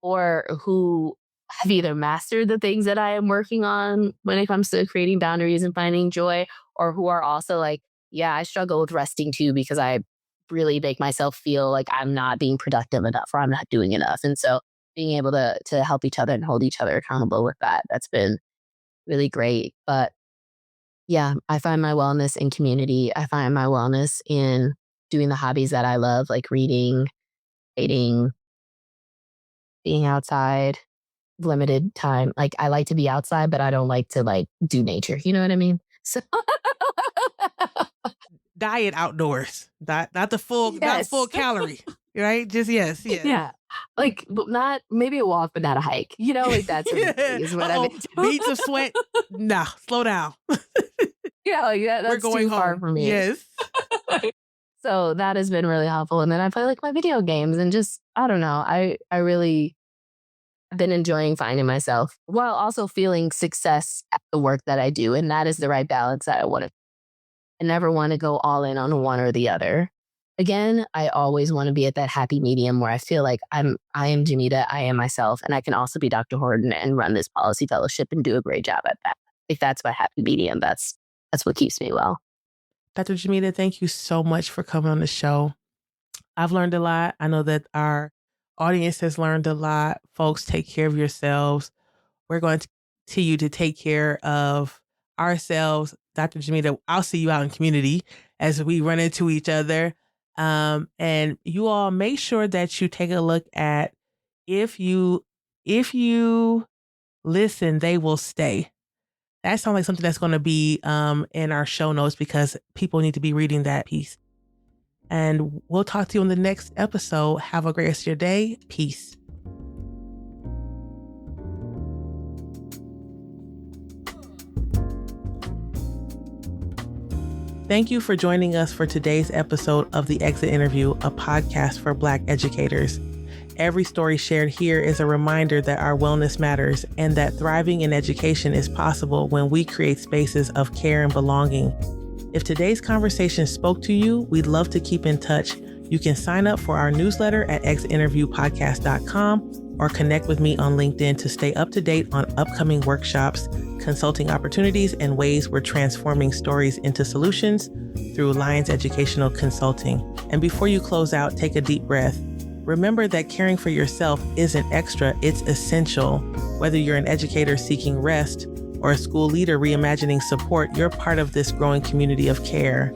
or who have either mastered the things that I am working on when it comes to creating boundaries and finding joy, or who are also like, yeah, I struggle with resting too because I really make myself feel like I'm not being productive enough or I'm not doing enough. And so being able to help each other and hold each other accountable with that, that's been really great. But yeah, I find my wellness in community. I find my wellness in doing the hobbies that I love, like reading, dating, being outside, limited time. Like I like to be outside, but I don't like to like do nature. You know what I mean? So Diet outdoors, not the full, not yes. full calorie, right? Just yes. Yeah. Like not maybe a walk, but not a hike. Like that's is what I mean. Beads of sweat. Nah, slow down. Yeah, like that's We're going too far home. for me. Yes. So that has been really helpful. And then I play like my video games and just I don't know. I really have been enjoying finding myself while also feeling success at the work that I do. And that is the right balance that I want to. I never want to go all in on one or the other. Again, I always want to be at that happy medium where I feel like I am Jamita, I am myself, and I can also be Dr. Horton and run this policy fellowship and do a great job at that. If that's my happy medium, that's what keeps me well. Dr. Jamita, thank you so much for coming on the show. I've learned a lot. I know that our audience has learned a lot. Folks, take care of yourselves. We're going to continue to take care of ourselves. Dr. Jamita, I'll see you out in community as we run into each other. And you all make sure that you take a look at if you listen, they will stay. That sounds like something that's going to be in our show notes because people need to be reading that piece. And we'll talk to you on the next episode. Have a great rest of your day. Peace. Thank you for joining us for today's episode of The Exit Interview, a podcast for Black educators. Every story shared here is a reminder that our wellness matters and that thriving in education is possible when we create spaces of care and belonging. If today's conversation spoke to you, we'd love to keep in touch. You can sign up for our newsletter at exitinterviewpodcast.com or connect with me on LinkedIn to stay up to date on upcoming workshops, consulting opportunities, and ways we're transforming stories into solutions through Lions Educational Consulting. And before you close out, take a deep breath. Remember that caring for yourself isn't extra, it's essential. Whether you're an educator seeking rest or a school leader reimagining support, you're part of this growing community of care.